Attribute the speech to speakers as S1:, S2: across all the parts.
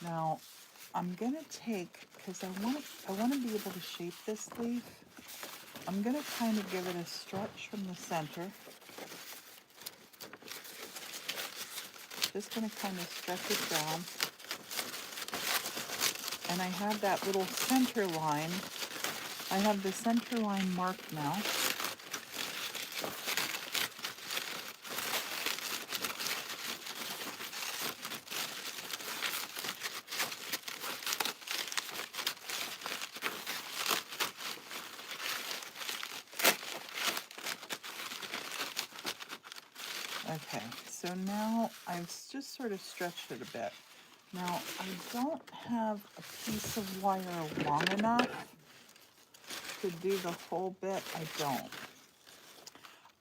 S1: Now, I'm gonna take, because I want to be able to shape this leaf. I'm gonna kind of give it a stretch from the center. Just gonna kind of stretch it down. And I have that little center line. I have the center line marked now. Okay, so now I've just sort of stretched it a bit. Now, I don't have a piece of wire long enough to do the whole bit. I don't.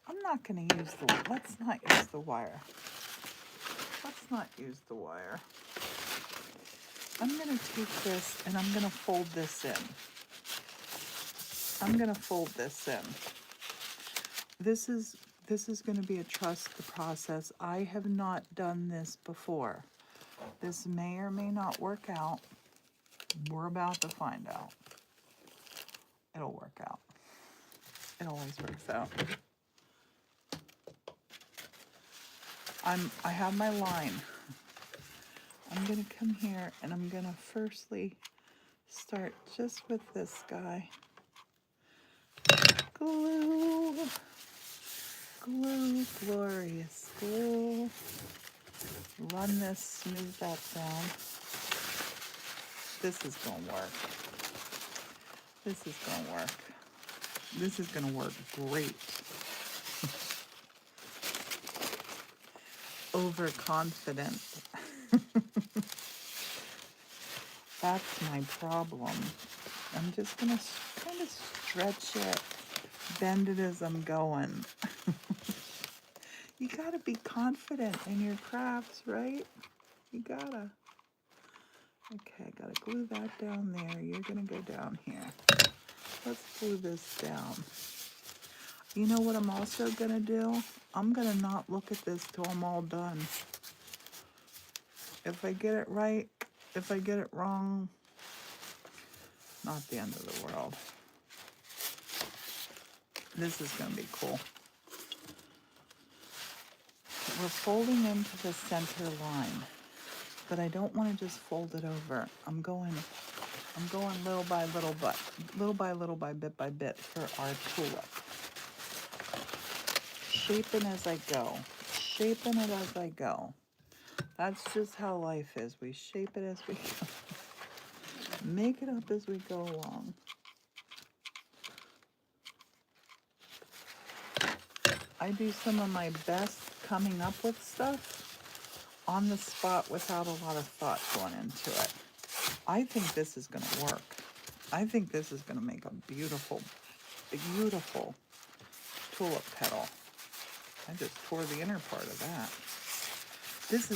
S1: I'm not going to use let's not use the wire. Let's not use the wire. I'm going to take this and I'm going to fold this in. I'm going to fold this in. This is going to be a trust the process. I have not done this before. This may or may not work out. We're about to find out. It'll work out. It always works out. I have my line. I'm gonna come here and I'm gonna firstly start just with this guy. Glue, glue, glorious glue. Run this, smooth that down. This is gonna work. This is gonna work. This is gonna work great. Overconfident. That's my problem. I'm just gonna kind of stretch it, bend it as I'm going. You gotta be confident in your crafts, right? You gotta. Okay, I gotta glue that down there. You're gonna go down here. Let's glue this down. You know what I'm also gonna do? I'm gonna not look at this till I'm all done. If I get it right, if I get it wrong, not the end of the world. This is gonna be cool. We're folding into the center line, but I don't want to just fold it over. I'm going little by little, bit by bit for our tulip. Shaping as I go. Shaping it as I go. That's just how life is. We shape it as we go. Make it up as we go along. I do some of my best coming up with stuff on the spot without a lot of thought going into it. I think this is going to work. I think this is going to make a beautiful, beautiful tulip petal. I just tore the inner part of that. This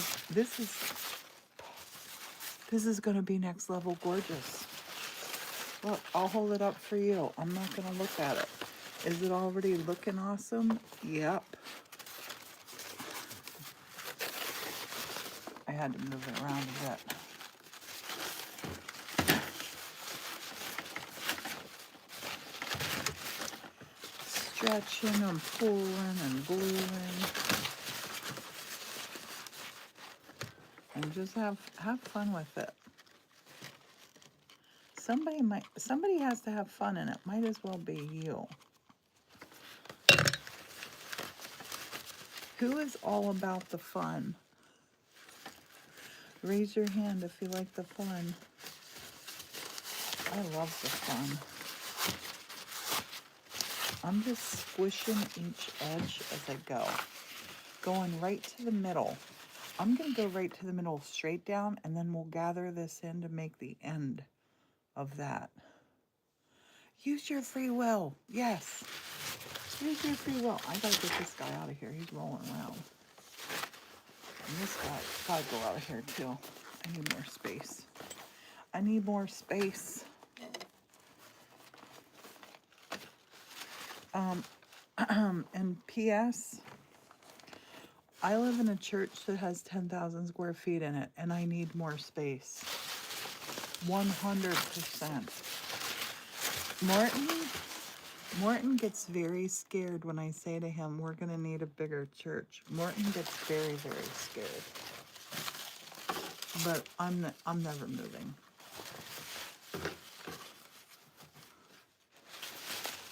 S1: is going to be next level gorgeous. Look, I'll hold it up for you. I'm not going to look at it. Is it already looking awesome? Yep. I had to move it around a bit. Stretching and pulling and gluing. And just have fun with it. Somebody has to have fun in it. Might as well be you. Who is all about the fun? Raise your hand if you like the fun. I love the fun. I'm just squishing each edge as I go. Going right to the middle. I'm going to go right to the middle straight down, and then we'll gather this in to make the end of that. Use your free will. Yes. Use your free will. I got to get this guy out of here. He's rolling around. And this guy got to go out of here too. I need more space. I need more space. And P.S. I live in a church that has 10,000 square feet in it, and I need more space. 100%. Morton gets very scared when I say to him, we're going to need a bigger church. Morton gets very, very scared. But I'm never moving.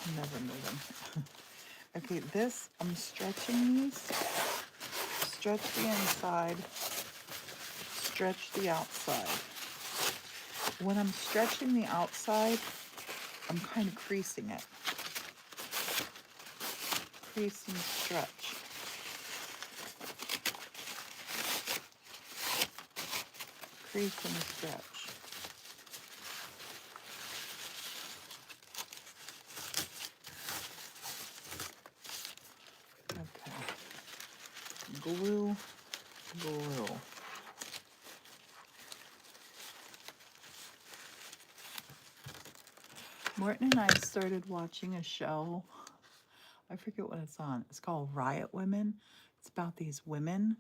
S1: I'm never moving. Okay, this, I'm stretching these. Stretch the inside. Stretch the outside. When I'm stretching the outside, I'm kind of creasing it. Crease and stretch. Crease and stretch. Okay. Glue, glue. Morton and I started watching a show. I forget what it's on. It's called Riot Women. It's about these women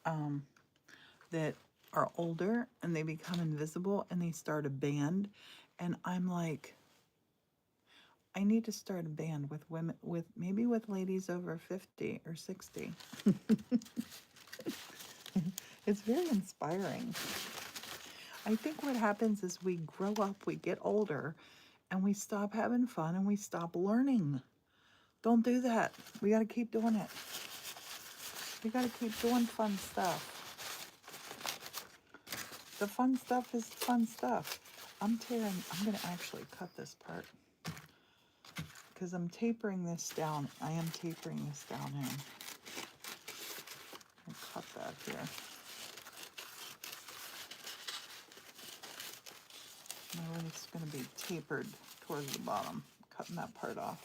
S1: that are older and they become invisible and they start a band. And I'm like, I need to start a band with women, maybe with ladies over 50 or 60. It's very inspiring. I think what happens is we grow up, we get older, and we stop having fun and we stop learning. Don't do that. We got to keep doing it. We got to keep doing fun stuff. The fun stuff is fun stuff. I'm going to actually cut this part because I'm tapering this down. I am tapering this down in. I'll cut that here. Now it's going to be tapered towards the bottom. Cutting that part off.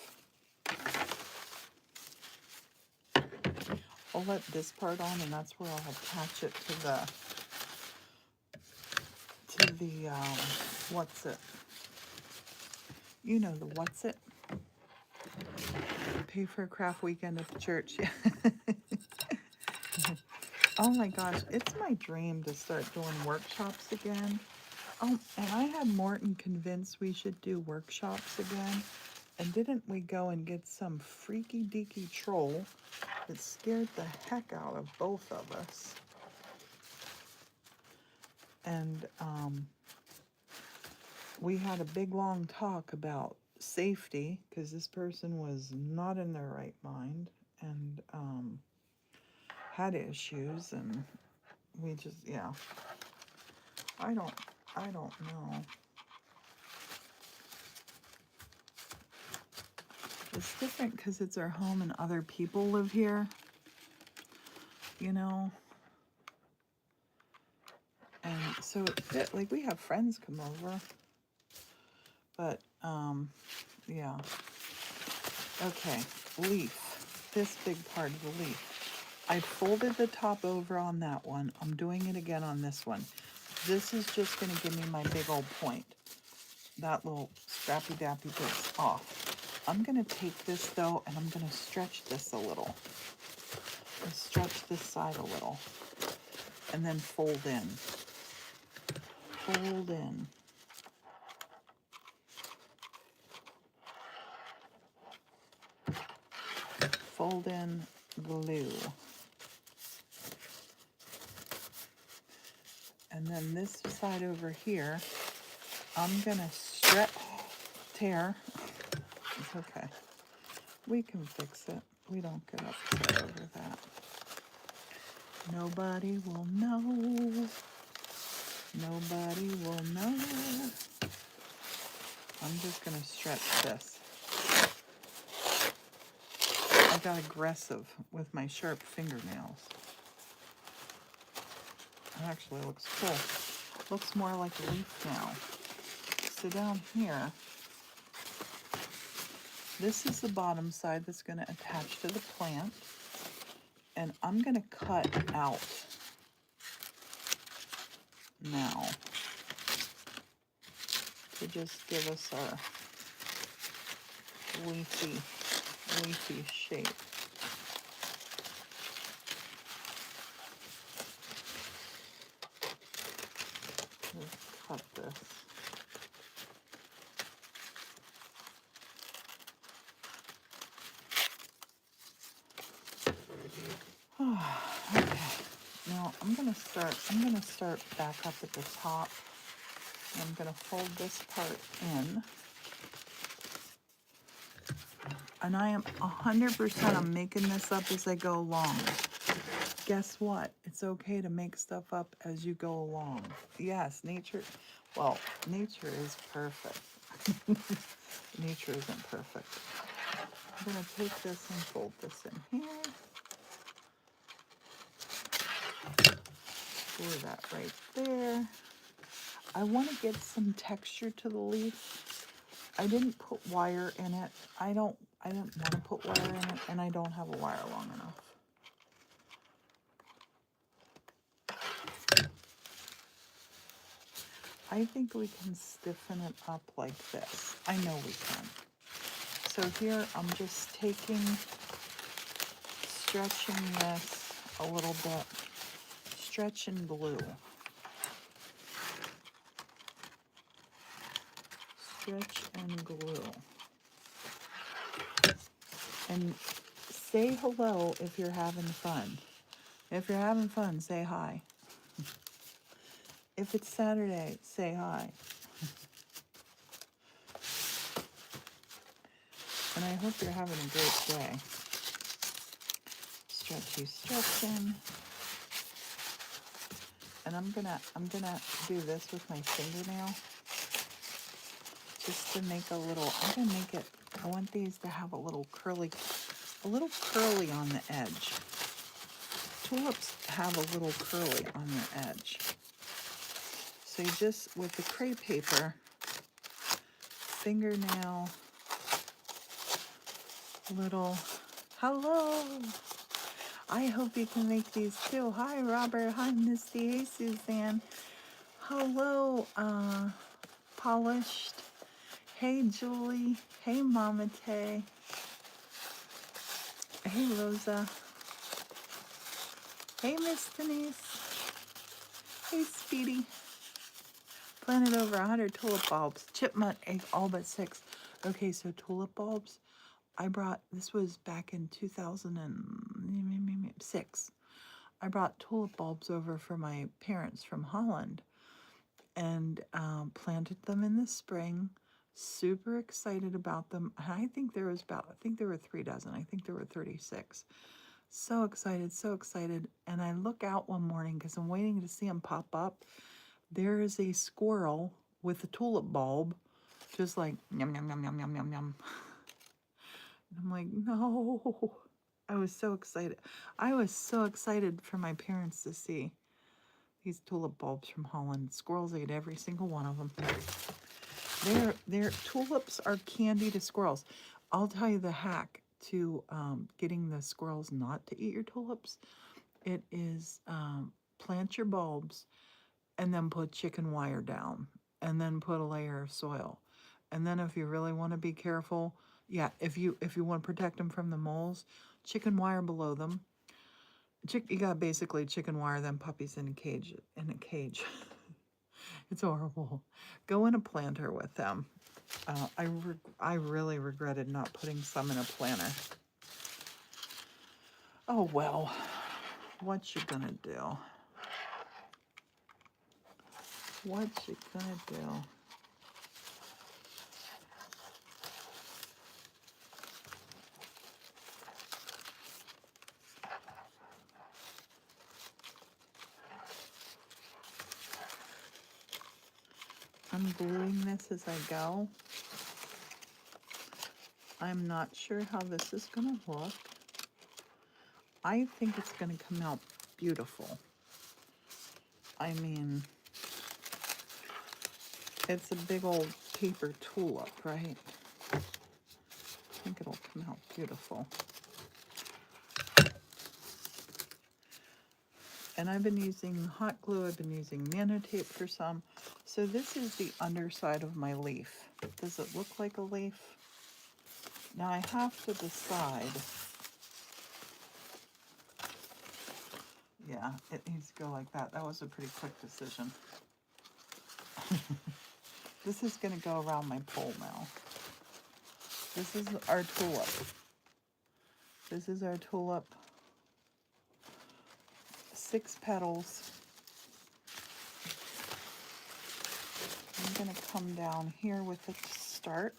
S1: I'll let this part on, and that's where I'll attach it to the what's it? You know the what's it? Pay for a craft weekend at the church. Oh my gosh, it's my dream to start doing workshops again. Oh, and I had Morton convinced we should do workshops again. And didn't we go and get some freaky deaky troll that scared the heck out of both of us? And we had a big long talk about safety because this person was not in their right mind and had issues, and we just, yeah. I don't know. It's different because it's our home and other people live here, you know. And so it fit, like we have friends come over, but yeah. Okay, leaf, this big part of the leaf. I folded the top over on that one. I'm doing it again on this one. This is just going to give me my big old point. That little scrappy dappy bit's off. I'm going to take this though, and I'm going to stretch this a little. And stretch this side a little. And then fold in. Fold in. Fold in, glue. And then this side over here, I'm gonna stretch, tear. It's okay. We can fix it. We don't get upset over that. Nobody will know. Nobody will know. I'm just gonna stretch this. I got aggressive with my sharp fingernails. It actually looks cool. Looks more like a leaf now. So down here, this is the bottom side that's going to attach to the plant. And I'm going to cut out now to just give us our leafy shape. Let's cut this. Okay. Now I'm gonna start back up at the top. I'm gonna fold this part in. And I am 100%, I'm making this up as I go along. Guess what? It's okay to make stuff up as you go along. Yes, nature is perfect. Nature isn't perfect. I'm gonna take this and fold this in here. Pour that right there. I want to get some texture to the leaf. I didn't put wire in it. I didn't want to put wire in it, and I don't have a wire long enough. I think we can stiffen it up like this. I know we can. So here I'm just stretching this a little bit. Stretch and glue. Stretch and glue. And say hello if you're having fun. If you're having fun, say hi. If it's Saturday, say hi. And I hope you're having a great day. Stretchy stretching. And I'm gonna do this with my fingernail. Just to make a little, I want these to have a little curly on the edge. Tulips have a little curly on their edge. So you just, with the crepe paper, fingernail, little, hello. I hope you can make these too. Hi, Robert. Hi, Misty. Hey, Suzanne. Hello, Polished. Hey, Julie. Hey, Mama Tay. Hey, Rosa. Hey, Miss Denise. Hey, Speedy. Planted over 100 tulip bulbs. Chipmunk egg, all but 6. Okay, so tulip bulbs. I brought, this was back in 2006. I brought tulip bulbs over for my parents from Holland and planted them in the spring. Super excited about them. I think there were 3 dozen. I think there were 36. So excited, so excited. And I look out one morning because I'm waiting to see them pop up. There is a squirrel with a tulip bulb, just like yum, yum, yum, yum, yum, yum, yum. And I'm like, no. I was so excited. I was so excited for my parents to see these tulip bulbs from Holland. Squirrels ate every single one of them. Their tulips are candy to squirrels. I'll tell you the hack to getting the squirrels not to eat your tulips. It is plant your bulbs and then put chicken wire down and then put a layer of soil. And then if you really want to be careful, yeah, if you want to protect them from the moles, chicken wire below them. You got basically chicken wire, then puppies in a cage. It's horrible. Go in a planter with them. I really regretted not putting some in a planter. Oh well, what you gonna do? What you gonna do? I'm gluing this as I go. I'm not sure how this is gonna look. I think it's gonna come out beautiful. I mean, it's a big old paper tulip, right? I think it'll come out beautiful. And I've been using hot glue, I've been using nano tape for some. So this is the underside of my leaf. Does it look like a leaf? Now I have to decide. Yeah, it needs to go like that. That was a pretty quick decision. This is going to go around my pole now. This is our tulip. This is our tulip. 6 petals. I'm going to come down here with it to start.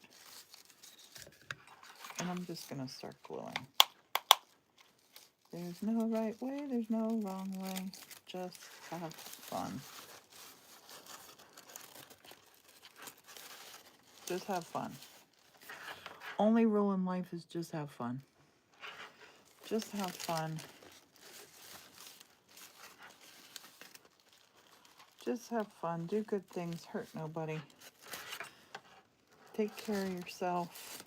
S1: And I'm just going to start gluing. There's no right way, there's no wrong way. Just have fun. Just have fun. Only rule in life is just have fun. Just have fun. Just have fun. Do good things. Hurt nobody. Take care of yourself.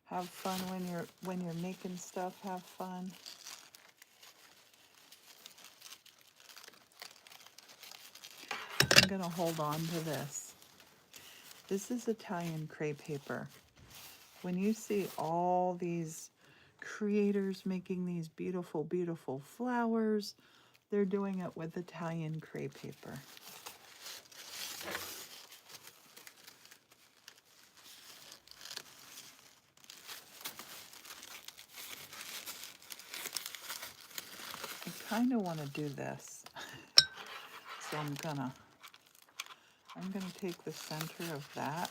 S1: Have fun when you're making stuff. Have fun. I'm gonna hold on to this. This is Italian crepe paper. When you see all these creators making these beautiful, beautiful flowers, they're doing it with Italian crepe paper. I kind of want to do this. So I'm gonna take the center of that.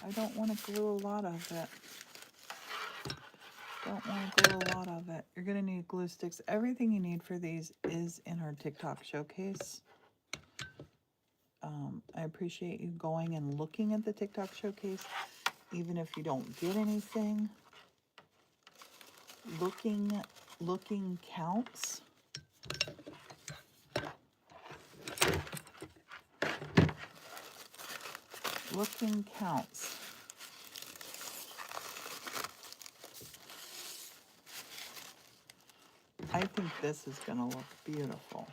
S1: I don't want to glue a lot of it. You're gonna need glue sticks. Everything you need for these is in our TikTok showcase. I appreciate you going and looking at the TikTok showcase, even if you don't get anything. Looking counts. Looking counts. I think this is going to look beautiful.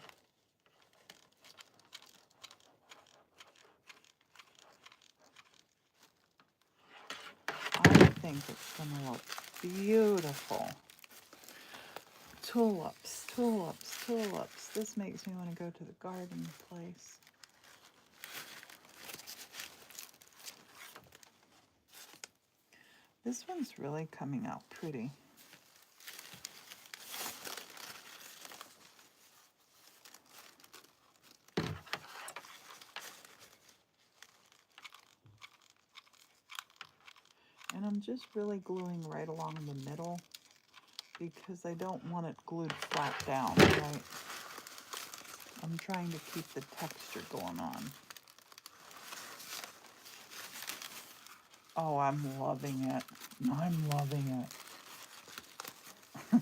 S1: I think it's going to look beautiful. Tulips, tulips, tulips. This makes me want to go to the garden place. This one's really coming out pretty. And I'm just really gluing right along the middle because I don't want it glued flat down, right? I'm trying to keep the texture going on. Oh, I'm loving it. I'm loving it.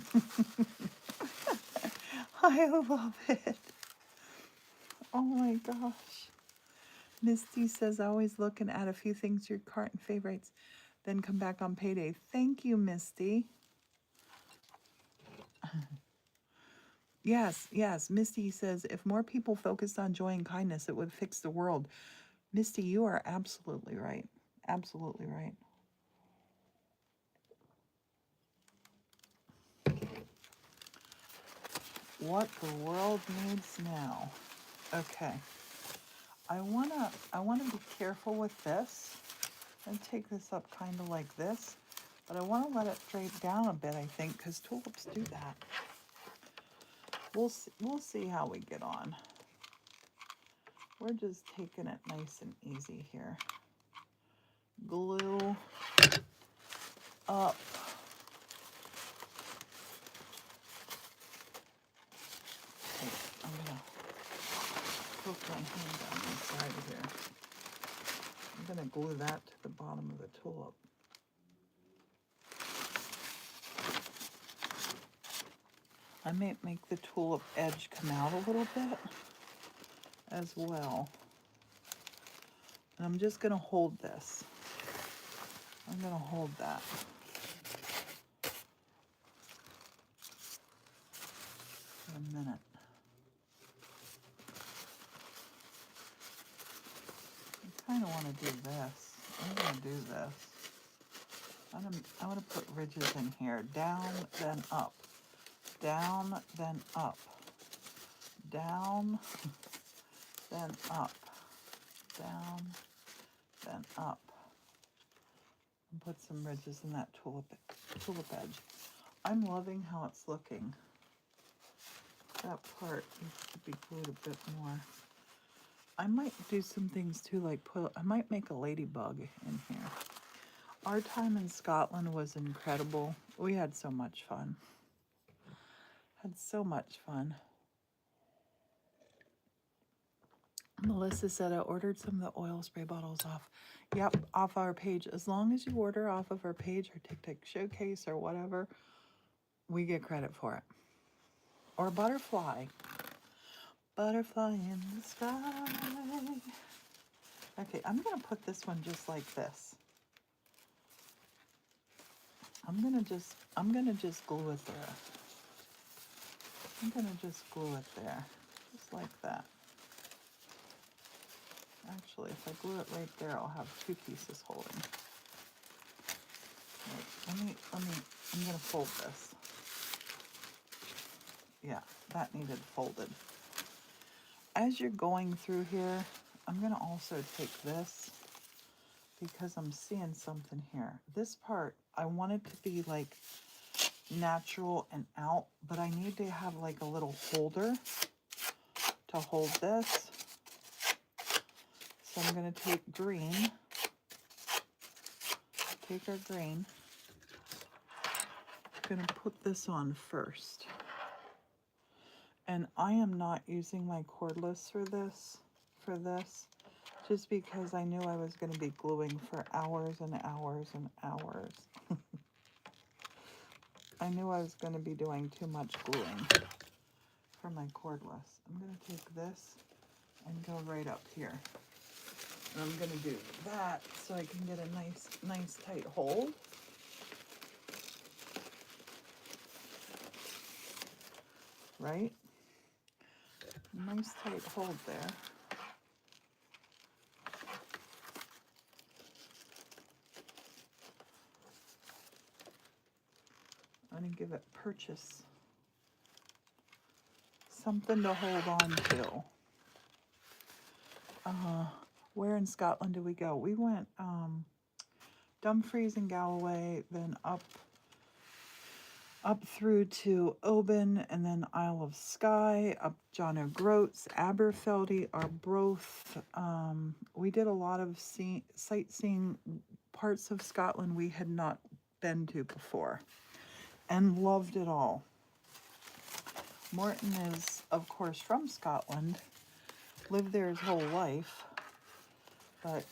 S1: I love it. Oh my gosh. Misty says, always looking at a few things your cart and favorites, then come back on payday. Thank you, Misty. Yes, yes. Misty says, if more people focused on joy and kindness, it would fix the world. Misty, you are absolutely right. Absolutely right. What the world needs now. Okay. I wanna be careful with this and take this up kind of like this, but I want to let it drape down a bit, I think, because tulips do that. We'll see how we get on. We're just taking it nice and easy here. Glue up. Okay, I'm gonna poke my hand down inside of here. I'm gonna glue that to the bottom of the tulip. I might make the tulip edge come out a little bit as well. And I'm just gonna hold this. I'm gonna hold that. For a minute. I kind of want to do this. I'm going to do this. I'm going to put ridges in here. Down, then up. Down, then up. down, then up, down, then up. And put some ridges in that tulip edge. I'm loving how it's looking. That part needs to be glued a bit more. I might do some things too, like I might make a ladybug in here. Our time in Scotland was incredible. We had so much fun. Had so much fun. Melissa said I ordered some of the oil spray bottles off. Yep, off our page. As long as you order off of our page or TikTok Showcase or whatever, we get credit for it. Or butterfly. Butterfly in the sky. Okay, I'm going to put this one just like this. I'm gonna just glue it there. I'm gonna just glue it there, just like that. Actually, if I glue it right there, I'll have two pieces holding. Right, I'm gonna fold this. Yeah, that needed folded. As you're going through here, I'm gonna also take this because I'm seeing something here. This part, I want it to be like natural and out, but I need to have like a little holder to hold this. So I'm going to take green, take our green. I'm going to put this on first. And I am not using my cordless for this, just because I knew I was going to be gluing for hours and hours and hours. I knew I was going to be doing too much gluing for my cordless. I'm going to take this and go right up here. And I'm going to do that so I can get a nice tight hold. Right? Nice tight hold there. I'm going to give it purchase. Something to hold on to. Where in Scotland did we go? We went Dumfries and Galloway, then up through to Oban, and then Isle of Skye, up John O'Groats, Aberfeldy, Arbroath. We did a lot of sightseeing, parts of Scotland we had not been to before, and loved it all. Morton is, of course, from Scotland, lived there his whole life, but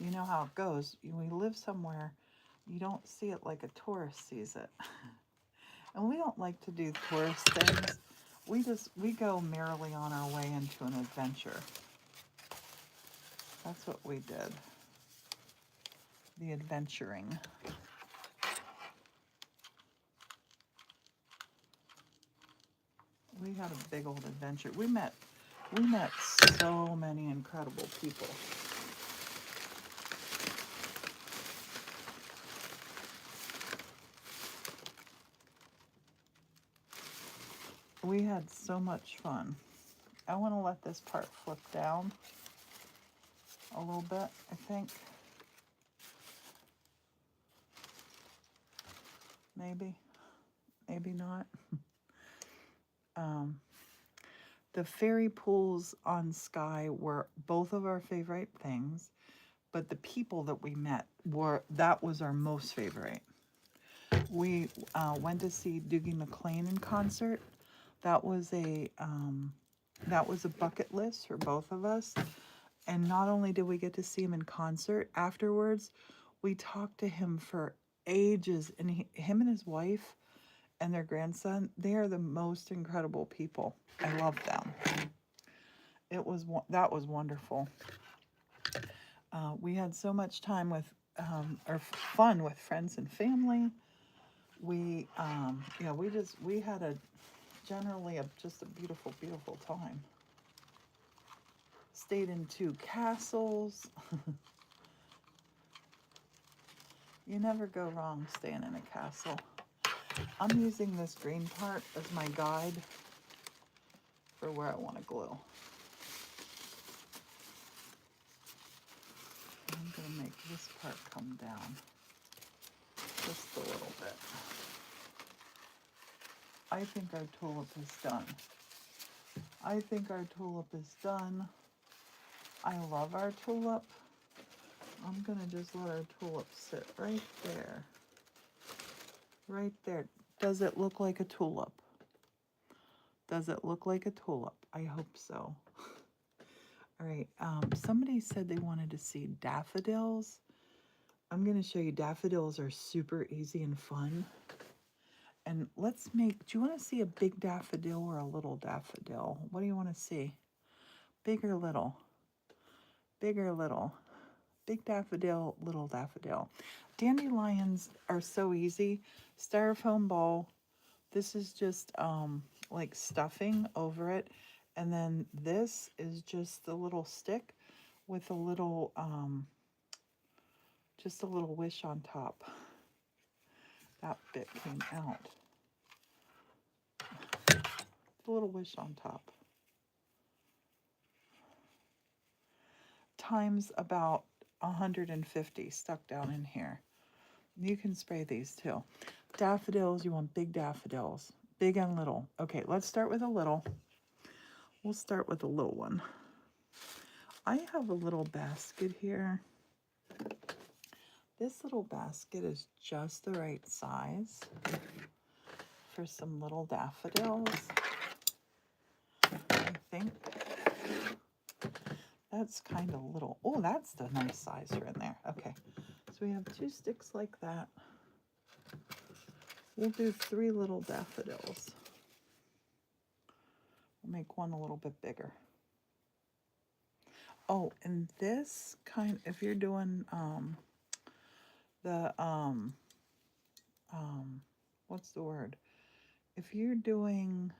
S1: you know how it goes. We live somewhere, you don't see it like a tourist sees it. And we don't like to do tourist things. We go merrily on our way into an adventure. That's what we did. The adventuring. We had a big old adventure. We met so many incredible people. We had so much fun. I want to let this part flip down a little bit, I think. Maybe not. The fairy pools on Skye were both of our favorite things, but the people that we met that was our most favorite. We went to see Dougie MacLean in concert. That was a bucket list for both of us. And not only did we get to see him in concert, afterwards, we talked to him for ages. And him and his wife and their grandson, they are the most incredible people. I love them. That was wonderful. We had so much time with, or fun with friends and family. We had generally just a beautiful, beautiful time. Stayed in 2 castles. You never go wrong staying in a castle. I'm using this green part as my guide for where I want to glue. I'm going to make this part come down just a little bit. I think our tulip is done. I think our tulip is done. I love our tulip. I'm going to just let our tulip sit right there. Right there. Does it look like a tulip? Does it look like a tulip? I hope so. All right. Somebody said they wanted to see daffodils. I'm going to show you. Daffodils are super easy and fun. And let's make, do you want to see a big daffodil or a little daffodil? What do you want to see? Big or little? Big or little? Big daffodil, little daffodil. Dandelions are so easy. Styrofoam ball. This is just like stuffing over it. And then this is just the little stick with a little, just a little wish on top. That bit came out. The little wish on top. Times about 150 stuck down in here. You can spray these too. Daffodils, you want big daffodils. Big and little. Okay, let's start with a little. We'll start with a little one. I have a little basket here. This little basket is just the right size for some little daffodils. I think that's kind of little. Oh, that's the nice size for in there. Okay, so we have 2 sticks like that. We'll do 3 little daffodils. We'll make one a little bit bigger. Oh, and this kind, if you're doing what's the word? If you're doing,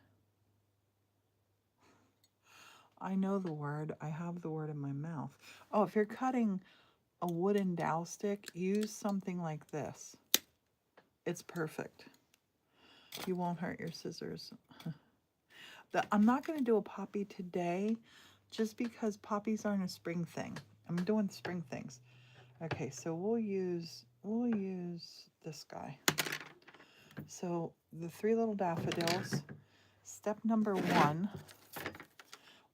S1: I know the word, I have the word in my mouth. Oh, if you're cutting a wooden dowel stick, use something like this. It's perfect. You won't hurt your scissors. I'm not going to do a poppy today just because poppies aren't a spring thing. I'm doing spring things. Okay, so we'll use this guy. So the 3 little daffodils. Step number 1,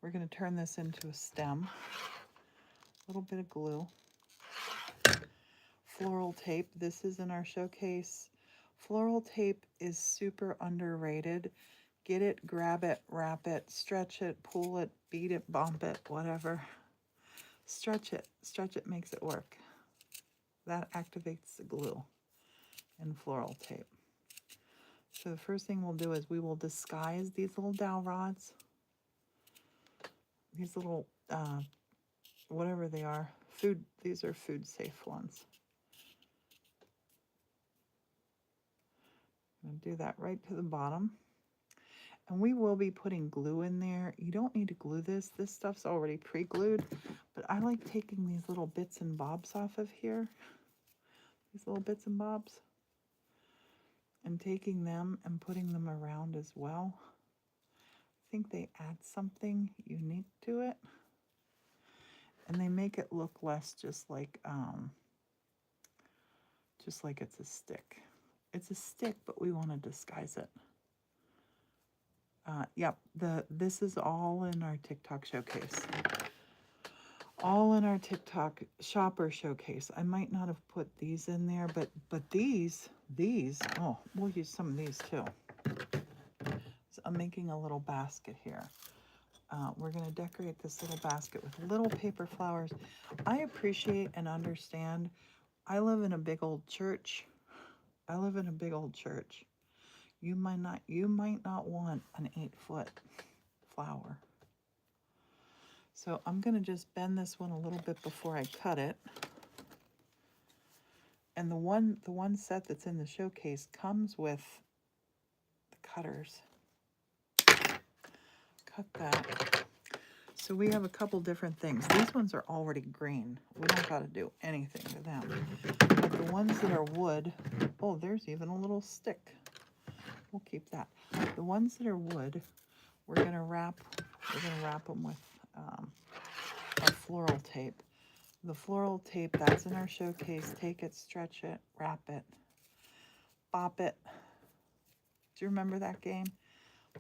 S1: we're going to turn this into a stem. A little bit of glue. Floral tape. This is in our showcase. Floral tape is super underrated. Get it, grab it, wrap it, stretch it, pull it, beat it, bump it, whatever. Stretch it. Stretch it makes it work. That activates the glue in floral tape. So the first thing we'll do is we will disguise these little dowel rods. These little, whatever they are, these are food safe ones. I'm going to do that right to the bottom. And we will be putting glue in there. You don't need to glue this. This stuff's already pre-glued. But I like taking these little bits and bobs off of here. These little bits and bobs. And taking them and putting them around as well. I think they add something unique to it. And they make it look less just like it's a stick. It's a stick, but we want to disguise it. Yep, this is all in our TikTok showcase. All in our TikTok shopper showcase. I might not have put these in there, but these, oh, we'll use some of these too. So I'm making a little basket here. We're going to decorate this little basket with little paper flowers. I appreciate and understand. I live in a big old church. You might not want an 8-foot flower. So I'm going to just bend this one a little bit before I cut it. And the one set that's in the showcase comes with the cutters. Cut that. So we have a couple different things. These ones are already green. We don't got to do anything to them. But the ones that are wood, oh, there's even a little stick. We'll keep that. The ones that are wood, we're going to wrap We're going to wrap them with our floral tape. The floral tape, that's in our showcase. Take it, stretch it, wrap it, bop it. Do you remember that game?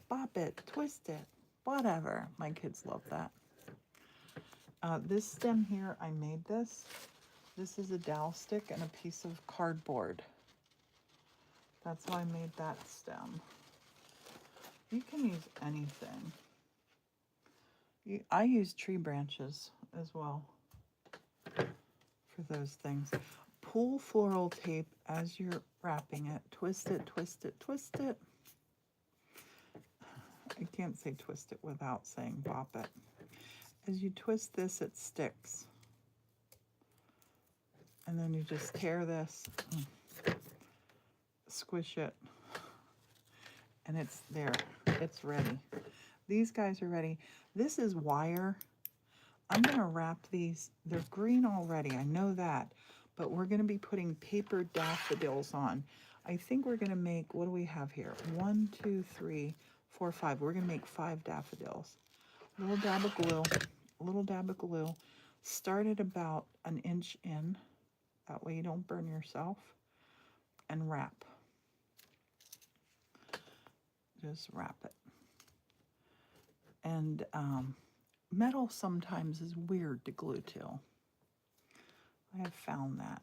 S1: Bop it, twist it, whatever. My kids love that. This stem here, I made this. This is a dowel stick and a piece of cardboard. That's how I made that stem. You can use anything. I use tree branches as well for those things. Pull floral tape as you're wrapping it. Twist it, twist it, twist it. I can't say twist it without saying bop it. As you twist this, it sticks. And then you just tear this, squish it, and it's there. It's ready. These guys are ready. This is wire. I'm going to wrap these. They're green already. I know that. But we're going to be putting paper daffodils on. I think we're going to make, what do we have here? 1, 2, 3, 4, 5. We're going to make 5 daffodils. A little dab of glue. A little dab of glue. Start at about an inch in. That way you don't burn yourself. And wrap. Just wrap it. And metal sometimes is weird to glue to. I have found that.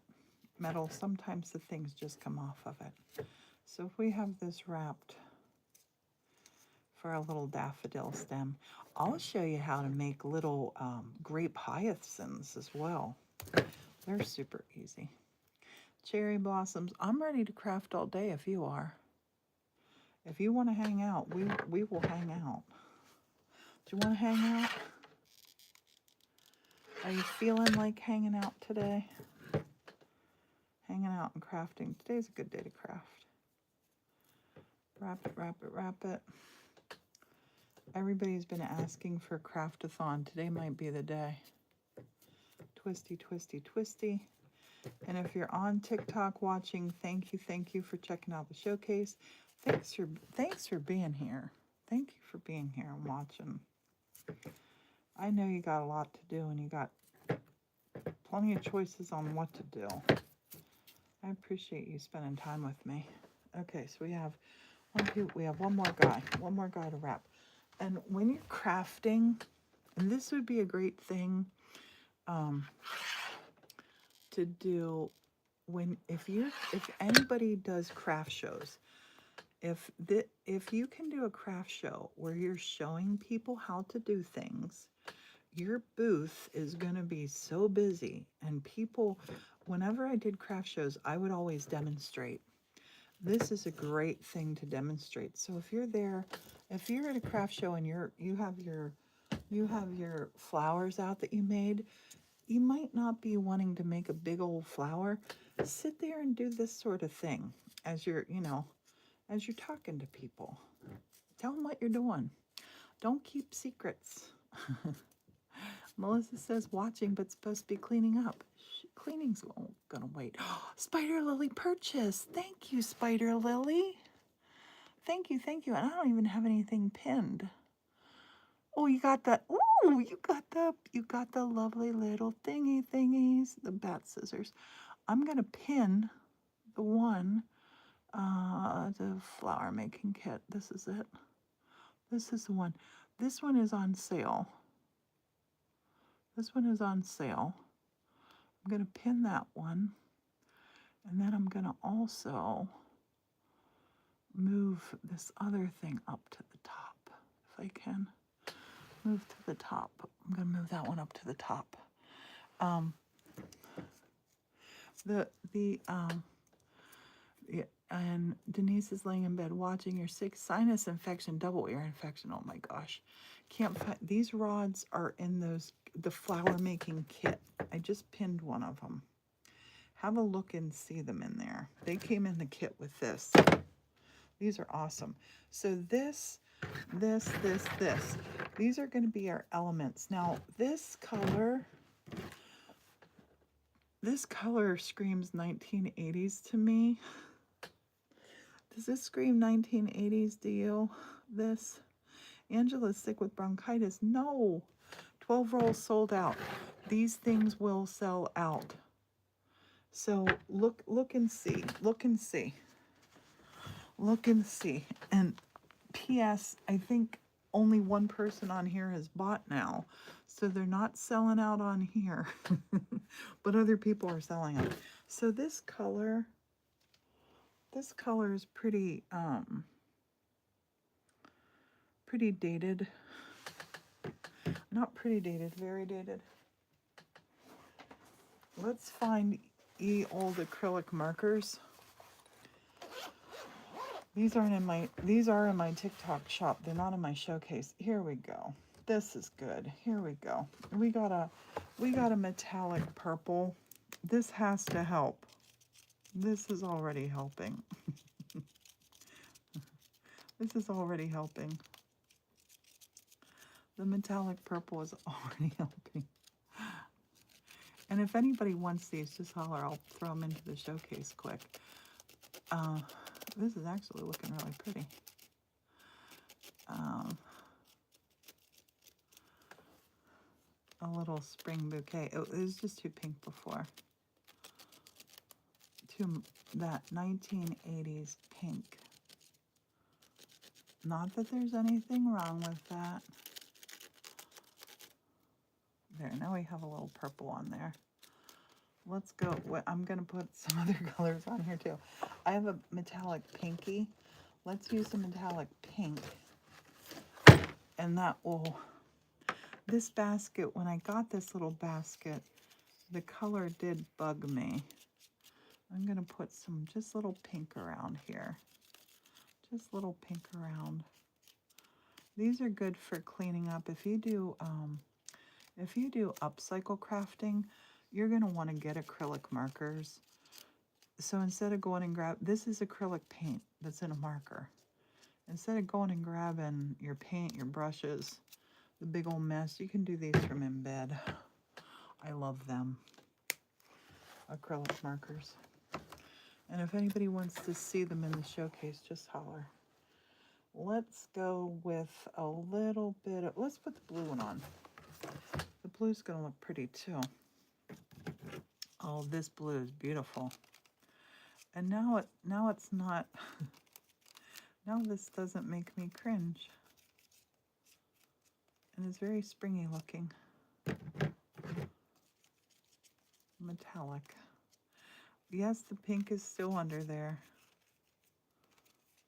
S1: Metal, sometimes the things just come off of it. So if we have this wrapped for our little daffodil stem, I'll show you how to make little grape hyacinths as well. They're super easy. Cherry blossoms. I'm ready to craft all day if you are. If you want to hang out, we will hang out. Do you want to hang out? Are you feeling like hanging out today? Hanging out and crafting. Today's a good day to craft. Wrap it, wrap it, wrap it. Everybody's been asking for a craft-a-thon. Today might be the day. Twisty, twisty, twisty. And if you're on TikTok watching, thank you for checking out the showcase. Thanks for being here. Thank you for being here and watching. I know you got a lot to do and you got plenty of choices on what to do. I appreciate you spending time with me. Okay, so we have one more guy to wrap. And when you're crafting, and this would be a great thing to do if anybody does craft shows, if you can do a craft show where you're showing people how to do things, your booth is going to be so busy. And people, whenever I did craft shows, I would always demonstrate. This is a great thing to demonstrate. So if you're there, if you're at a craft show and you have your flowers out that you made, you might not be wanting to make a big old flower. Sit there and do this sort of thing as you're talking to people. Tell them what you're doing. Don't keep secrets. Melissa says watching, but supposed to be cleaning up. Cleaning's gonna wait. Spider Lily purchase. Thank you, Spider Lily. Thank you. And I don't even have anything pinned. Oh, you got the. Ooh, you got the lovely little thingies. The bat scissors. I'm gonna pin the one. The flower making kit. This is it. This is the one. This one is on sale. I'm going to pin that one. And then I'm going to also move this other thing up to the top. If I can move to the top. I'm going to move that one up to the top. And Denise is laying in bed watching your 6 sinus infection, double ear infection. Oh my gosh. Can't find, these rods are in the flower making kit. I just pinned one of them. Have a look and see them in there. They came in the kit with this. These are awesome. So this. These are going to be our elements. Now this color screams 1980s to me. Does this scream 1980s to you? This? Angela's sick with bronchitis. No. 12 rolls sold out. These things will sell out. So look and see. Look and see. Look and see. And P.S. I think only one person on here has bought now. So they're not selling out on here. But other people are selling them. So this color is pretty pretty dated. Not pretty dated, very dated. Let's find old acrylic markers. These are in my TikTok shop. They're not in my showcase. Here we go. This is good. Here we go. We got a metallic purple. This has to help. This is already helping. This is already helping. The metallic purple is already helping. And if anybody wants these, just holler. I'll throw them into the showcase quick. This is actually looking really pretty. A little spring bouquet. It was just too pink before. Too that 1980s pink. Not that there's anything wrong with that. There, now we have a little purple on there. Let's go. I'm going to put some other colors on here too. I have a metallic pinky. Let's use some metallic pink. And that will... This basket, when I got this little basket, the color did bug me. I'm going to put some just little pink around here. Just little pink around. These are good for cleaning up. If you do upcycle crafting, you're going to want to get acrylic markers. So instead of going and this is acrylic paint that's in a marker. Instead of going and grabbing your paint, your brushes, the big old mess, you can do these from in bed. I love them. Acrylic markers. And if anybody wants to see them in the showcase, just holler. Let's go with a little bit of, let's put the blue one on. The blue's gonna look pretty too. Oh, this blue is beautiful. And now it's not, now this doesn't make me cringe. And it's very springy looking. Metallic. Yes, the pink is still under there.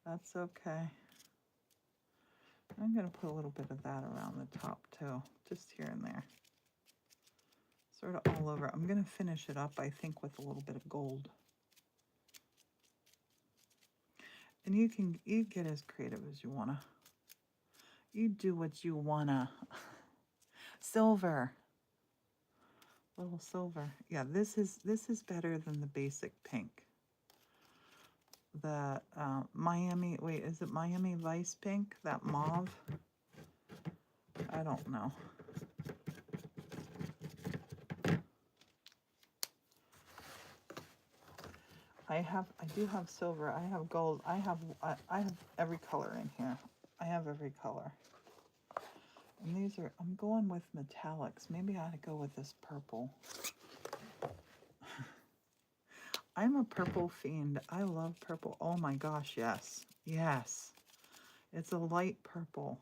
S1: That's okay. I'm going to put a little bit of that around the top too, just here and there. Sort of all over. I'm going to finish it up, I think, with a little bit of gold. And you get as creative as you want to. You do what you want to. Silver. Little silver. Yeah, this is better than the basic pink. The Miami, wait, is it Miami Vice pink? That mauve? I don't know. I do have silver. I have gold. I have every color in here. I have every color. And these are, I'm going with metallics. Maybe I ought to go with this purple. I'm a purple fiend. I love purple. Oh my gosh, yes. Yes. It's a light purple.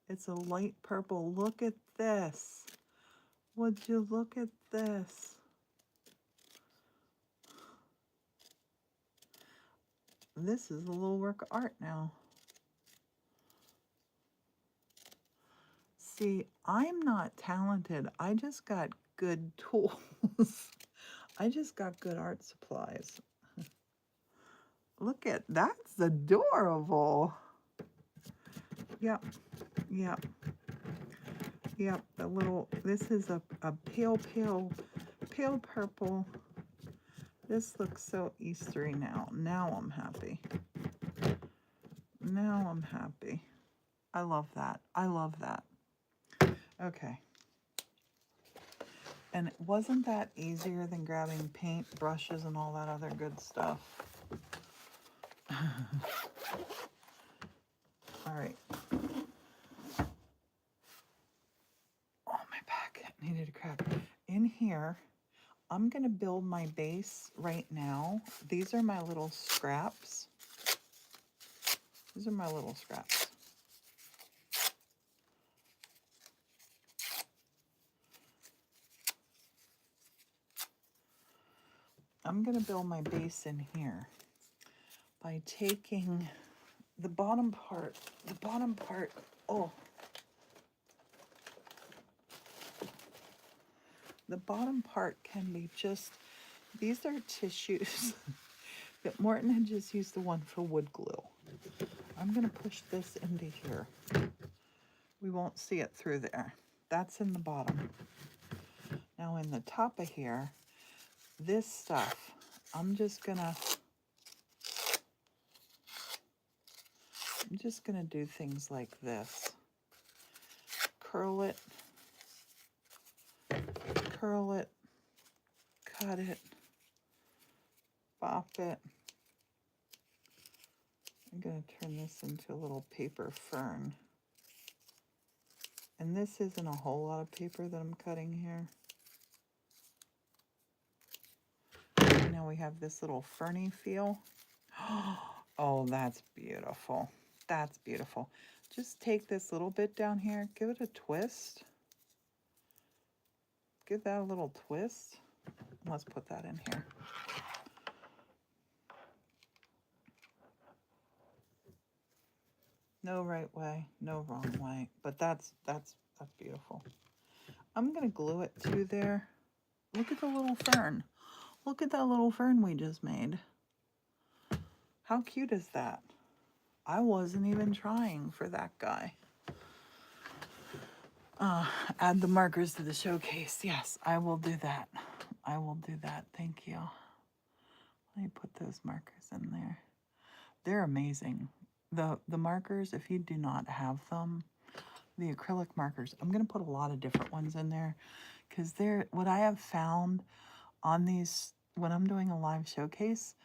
S1: It's a light purple. Look at this. Would you look at this? This is a little work of art now. See, I'm not talented. I just got good tools. I just got good art supplies. Look at, that's adorable. Yep, yep, yep. The little, this is a pale purple. This looks so Eastery now. Now I'm happy. Now I'm happy. I love that. I love that. Okay. And wasn't that easier than grabbing paint, brushes, and all that other good stuff? All right. Oh, my back needed a crack. In here, I'm going to build my base right now. These are my little scraps. These are my little scraps. I'm going to build my base in here by taking the bottom part, oh, the bottom part can be just, these are tissues that Morton had just used the one for wood glue. I'm going to push this into here. We won't see it through there. That's in the bottom. Now in the top of here, this stuff, I'm just gonna do things like this. Curl it, cut it, bop it. I'm gonna turn this into a little paper fern. And this isn't a whole lot of paper that I'm cutting here. And now we have this little ferny feel. Oh, that's beautiful. That's beautiful. Just take this little bit down here, give it a twist. Give that a little twist. Let's put that in here. No right way, no wrong way, but that's beautiful. I'm gonna glue it to there. Look at the little fern. Look at that little fern we just made. How cute is that? I wasn't even trying for that guy. Add the markers to the showcase. Yes, I will do that. I will do that. Thank you. Let me put those markers in there. They're amazing. The markers, if you do not have them, the acrylic markers, I'm going to put a lot of different ones in there because they're, what I have found on these, when I'm doing a live showcase,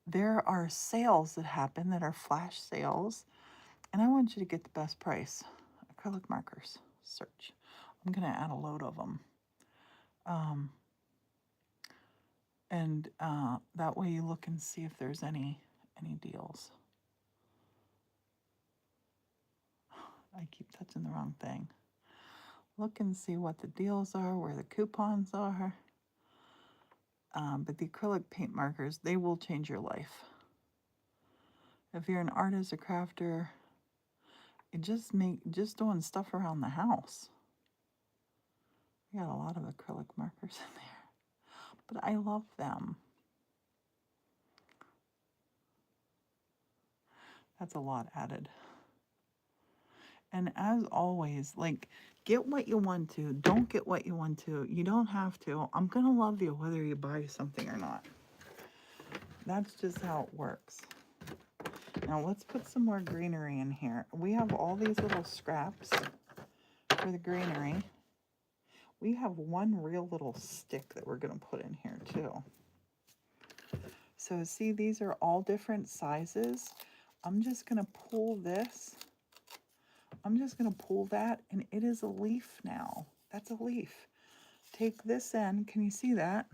S1: there are sales that happen that are flash sales, and I want you to get the best price. Acrylic markers, search. I'm going to add a load of them. And that way you look and see if there's any deals. I keep touching the wrong thing. Look and see what the deals are, where the coupons are. But the acrylic paint markers, they will change your life. If you're an artist, a crafter, it just doing stuff around the house. We got a lot of acrylic markers in there, but I love them. That's a lot added. And as always, like, get what you want to. Don't get what you want to. You don't have to. I'm going to love you whether you buy something or not. That's just how it works. Now let's put some more greenery in here. We have all these little scraps for the greenery. We have one real little stick that we're going to put in here too. So see, these are all different sizes. I'm just going to pull this. I'm just going to pull that, and it is a leaf now. That's a leaf. Take this end. Can you see that?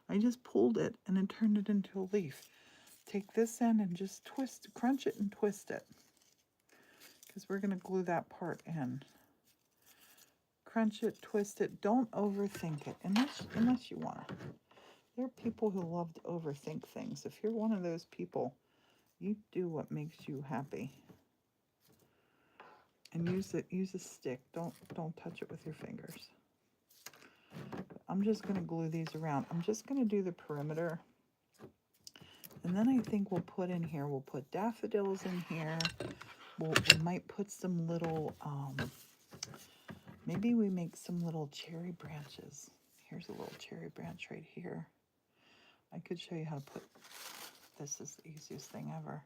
S1: I just pulled it, and it turned it into a leaf. Take this end and just twist, crunch it and twist it, because we're going to glue that part in. Crunch it, twist it. Don't overthink it, unless you want to. There are people who love to overthink things. If you're one of those people, you do what makes you happy. And use a stick. Don't touch it with your fingers. I'm just going to glue these around. I'm just going to do the perimeter. And then I think we'll put in here, we'll put daffodils in here. We might put some little, maybe we make some little cherry branches. Here's a little cherry branch right here. I could show you how to put, this is the easiest thing ever.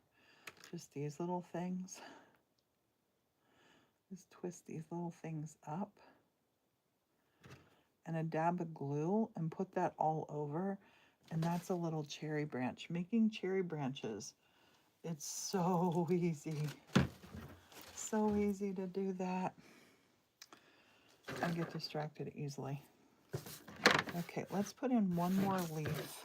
S1: Just these little things. Just twist these little things up. And a dab of glue and put that all over. And that's a little cherry branch. Making cherry branches, it's so easy. so easy to do that. I get distracted easily. Okay, let's put in one more leaf.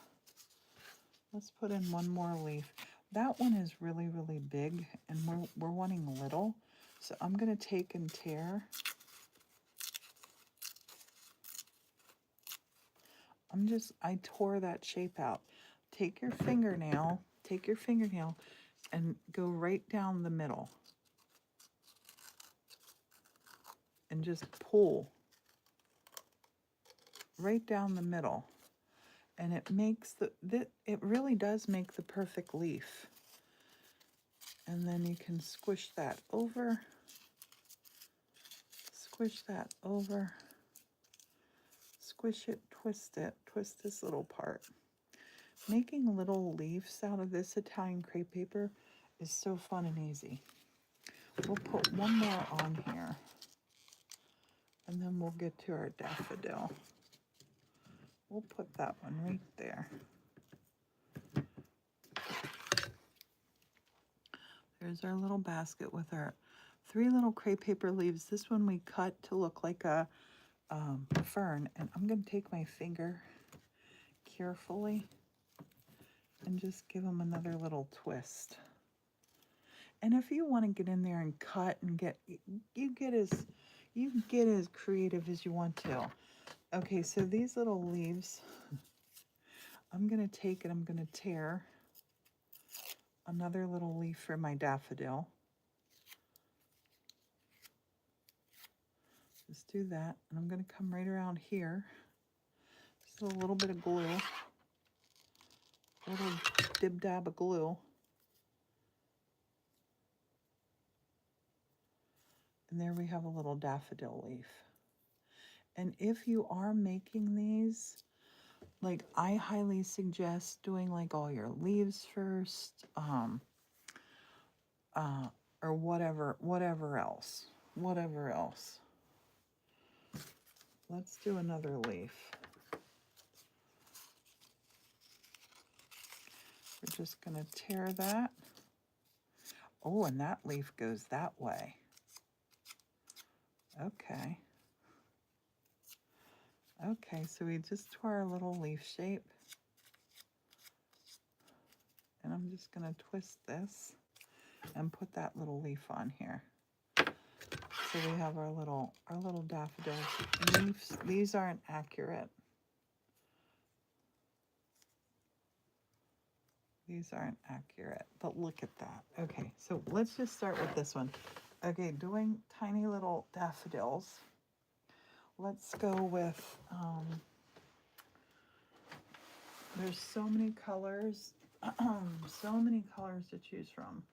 S1: Let's put in one more leaf. That one is really, really big, and we're wanting little. So I'm going to take and tear. I tore that shape out. Take your fingernail and go right down the middle. And just pull right down the middle. And it makes it really does make the perfect leaf. And then you can squish that over. Squish that over. Squish it, twist this little part. Making little leaves out of this Italian crepe paper is so fun and easy. We'll put one more on here, and then we'll get to our daffodil. We'll put that one right there. There's our little basket with our 3 little crepe paper leaves. This one we cut to look like a fern, and I'm going to take my finger carefully and just give them another little twist. And if you want to get in there and cut and get as creative as you want to. Okay, so these little leaves, I'm going to take and I'm going to tear another little leaf for my daffodil. Just do that, and I'm going to come right around here. Just a little bit of glue, a little dib-dab of glue. And there we have a little daffodil leaf. And if you are making these, like, I highly suggest doing like all your leaves first, or whatever else. Let's do another leaf. We're just gonna tear that. Oh, and that leaf goes that way. Okay. Okay, so we just tore our little leaf shape. And I'm just gonna twist this and put that little leaf on here. So we have our little daffodil leaves. These aren't accurate. These aren't accurate, but look at that. Okay, so let's just start with this one. Okay, doing tiny little daffodils. Let's go with, there's so many colors, so many colors to choose from.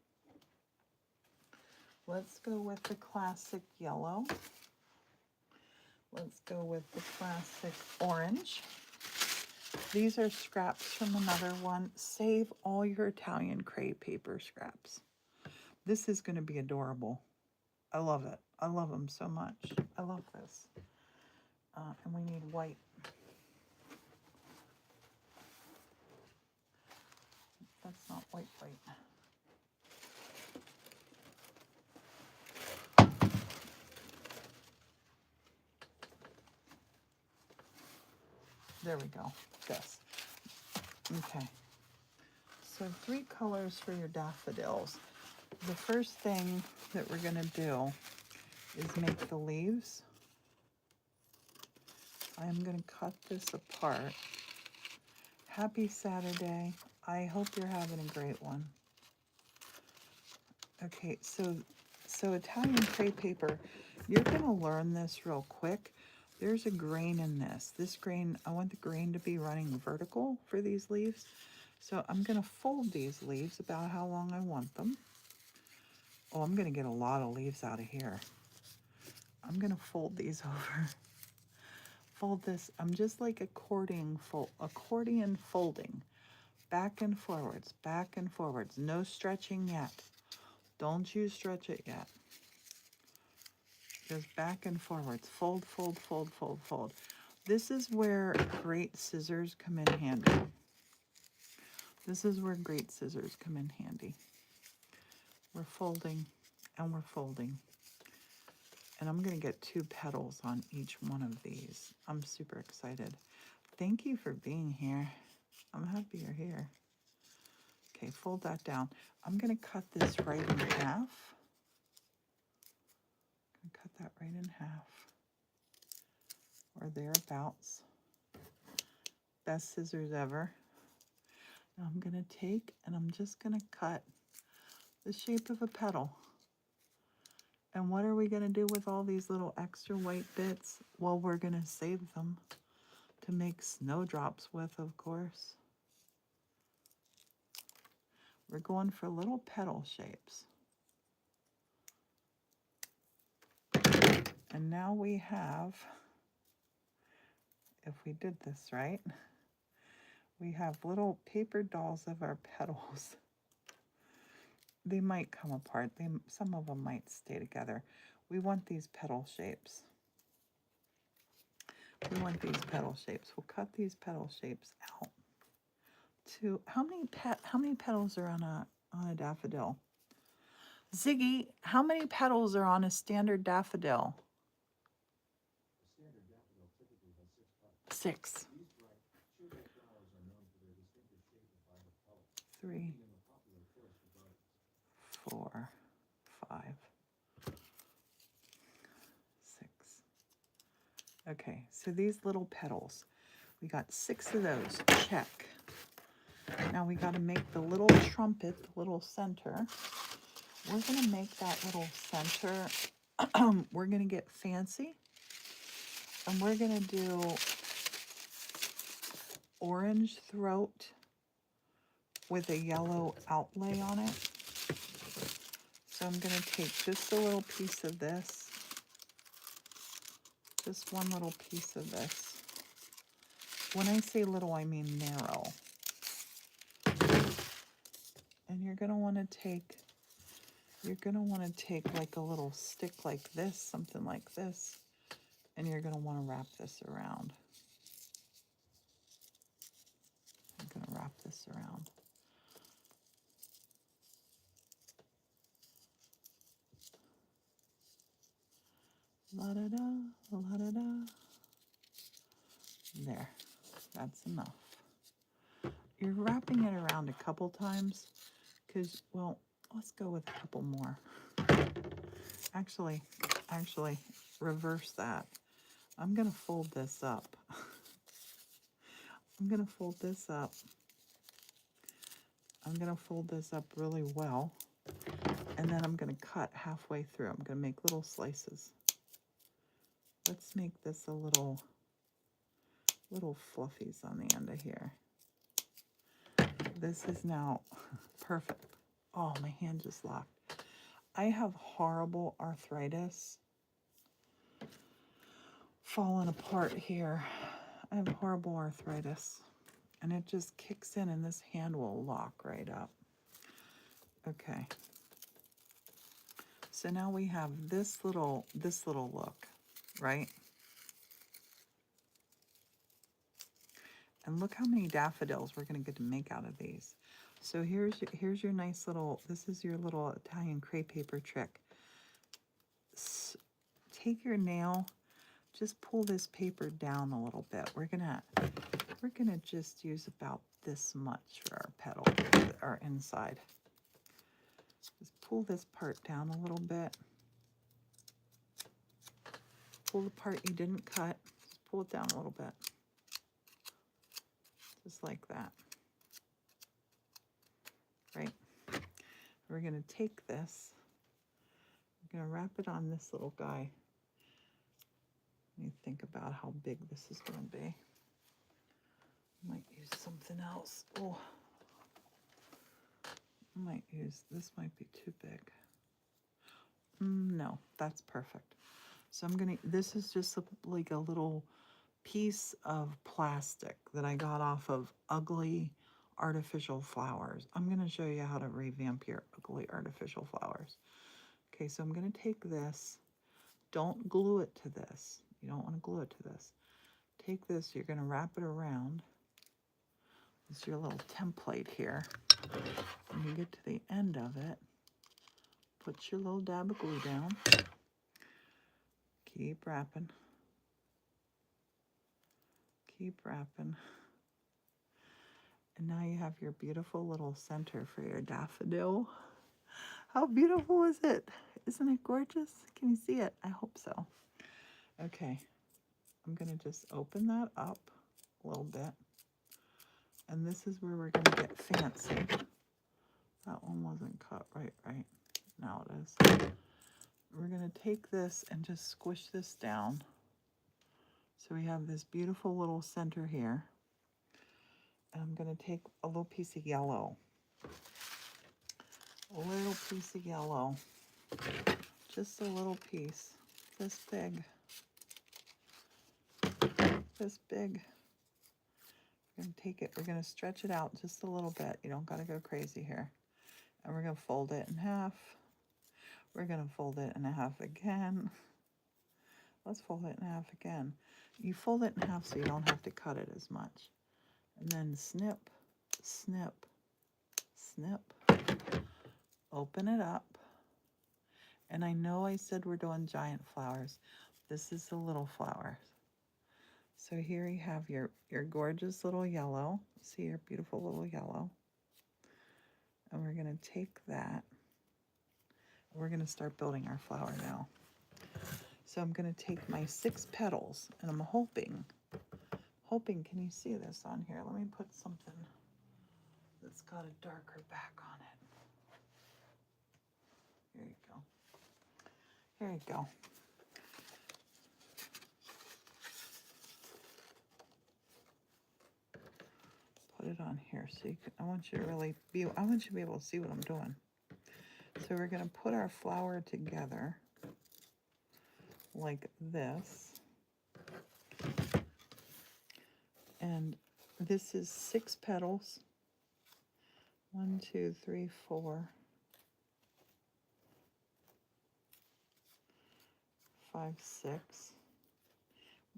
S1: Let's go with the classic yellow. Let's go with the classic orange. These are scraps from another one. Save all your Italian crepe paper scraps. This is going to be adorable. I love it. I love them so much. I love this. And we need white. That's not white. There we go. This. Okay. So 3 colors for your daffodils. The first thing that we're going to do is make the leaves. I'm going to cut this apart. Happy Saturday. I hope you're having a great one. Okay, so Italian crepe paper, you're going to learn this real quick. There's a grain in this. This grain, I want the grain to be running vertical for these leaves. So I'm going to fold these leaves about how long I want them. Oh, I'm going to get a lot of leaves out of here. I'm going to fold these over. Fold this. I'm just like accordion folding. Back and forwards, back and forwards. No stretching yet. Don't you stretch it yet. Just back and forwards. Fold, fold, fold, fold, fold. This is where great scissors come in handy. This is where great scissors come in handy. We're folding and we're folding. And I'm going to get 2 petals on each one of these. I'm super excited. Thank you for being here. I'm happy you're here. Okay, fold that down. I'm going to cut this right in half. I'm going to cut that right in half. Or thereabouts. Best scissors ever. Now I'm going to take and I'm just going to cut the shape of a petal. And what are we going to do with all these little extra white bits? Well, we're going to save them to make snowdrops with, of course. We're going for little petal shapes. And now we have, if we did this right, we have little paper dolls of our petals. They might come apart. Some of them might stay together. We want these petal shapes. We want these petal shapes. We'll cut these petal shapes out. To how many petals are on a daffodil? Ziggy, how many petals are on a standard daffodil?
S2: A standard daffodil typically has 6 petals.
S1: 6.
S2: These bright, cheerful flowers are known for their distinctive shape and vibrant colors.
S1: 3,
S2: Making them a popular choice for gardens.
S1: 4, 5, 6. Okay, so these little petals, we got 6 of those. Check. Now we got to make the little trumpet, the little center. We're going to make that little center. We're going to get fancy. And we're going to do orange throat with a yellow outlay on it. So I'm going to take just a little piece of this. Just one little piece of this. When I say little, I mean narrow. And you're going to want to take like a little stick like this, something like this, and you're going to want to wrap this around. I'm going to wrap this around. La-da-da, la-da-da. There, that's enough. You're wrapping it around a couple times because, well, let's go with a couple more. Actually, reverse that. I'm going to fold this up. I'm going to fold this up. I'm going to fold this up really well. And then I'm going to cut halfway through. I'm going to make little slices. Let's make this a little fluffies on the end of here. This is now perfect. Oh, my hand just locked. I have horrible arthritis. Falling apart here. I have horrible arthritis. And it just kicks in and this hand will lock right up. Okay. So now we have this little look, right? And look how many daffodils we're going to get to make out of these. So here's your nice little, this is your little Italian crepe paper trick. Take your nail, just pull this paper down a little bit. We're gonna just use about this much for our petal, our inside. Just pull this part down a little bit. Pull the part you didn't cut. Just pull it down a little bit. Just like that. Right? We're going to take this. We're going to wrap it on this little guy. Let me think about how big this is going to be. Might use something else. Oh. This might be too big. No, that's perfect. So this is just like a little piece of plastic that I got off of ugly artificial flowers. I'm going to show you how to revamp your ugly artificial flowers. Okay, so I'm going to take this. Don't glue it to this. You don't want to glue it to this. Take this, you're going to wrap it around. This is your little template here. When you get to the end of it, put your little dab of glue down. Keep wrapping. Keep wrapping. And now you have your beautiful little center for your daffodil. How beautiful is it? Isn't it gorgeous? Can you see it? I hope so. Okay, I'm gonna just open that up a little bit. And this is where we're gonna get fancy. That one wasn't cut right. Now it is. We're gonna take this and just squish this down. So we have this beautiful little center here. And I'm gonna take a little piece of yellow. A little piece of yellow. Just a little piece. This big. This big. We're gonna take it, we're gonna stretch it out just a little bit. You don't gotta go crazy here. And we're gonna fold it in half. We're gonna fold it in half again. Let's fold it in half again. You fold it in half so you don't have to cut it as much. And then snip, snip, snip. Open it up. And I know I said we're doing giant flowers. This is the little flowers. So here you have your gorgeous little yellow. See your beautiful little yellow. And we're gonna take that. We're gonna start building our flower now. So I'm gonna take my 6 petals and I'm hoping, can you see this on here? Let me put something that's got a darker back on it. Here you go. Here you go. Put it on here so you can, I want you to be able to see what I'm doing. So we're gonna put our flower together like this. And this is 6 petals. 1, 2, 3, 4, 5, 6.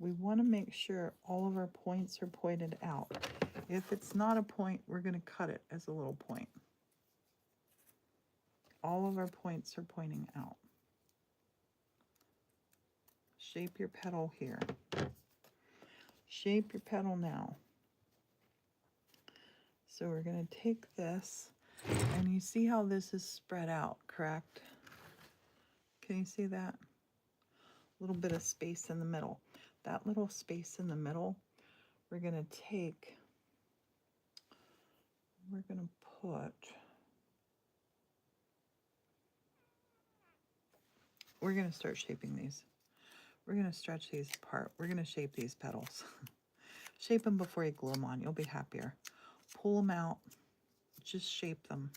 S1: We want to make sure all of our points are pointed out. If it's not a point, we're going to cut it as a little point. All of our points are pointing out. Shape your petal here. Shape your petal now. So we're going to take this, and you see how this is spread out, correct? Can you see that? A little bit of space in the middle. That little space in the middle, we're going to take, we're going to put, we're going to start shaping these. We're going to stretch these apart. We're going to shape these petals. Shape them before you glue them on. You'll be happier. Pull them out. Just shape them.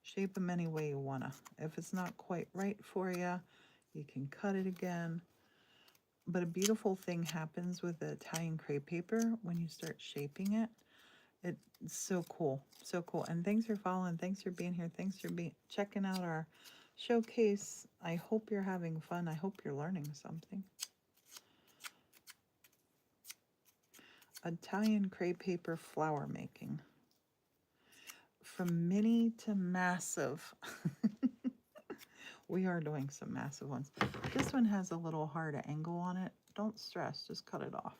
S1: Shape them any way you want to. If it's not quite right for you, you can cut it again. But a beautiful thing happens with the Italian crepe paper when you start shaping it. It's so cool. So cool. And thanks for following. Thanks for being here. Thanks for checking out our showcase. I hope you're having fun. I hope you're learning something. Italian crepe paper flower making. From mini to massive. We are doing some massive ones. This one has a little hard angle on it. Don't stress, just cut it off.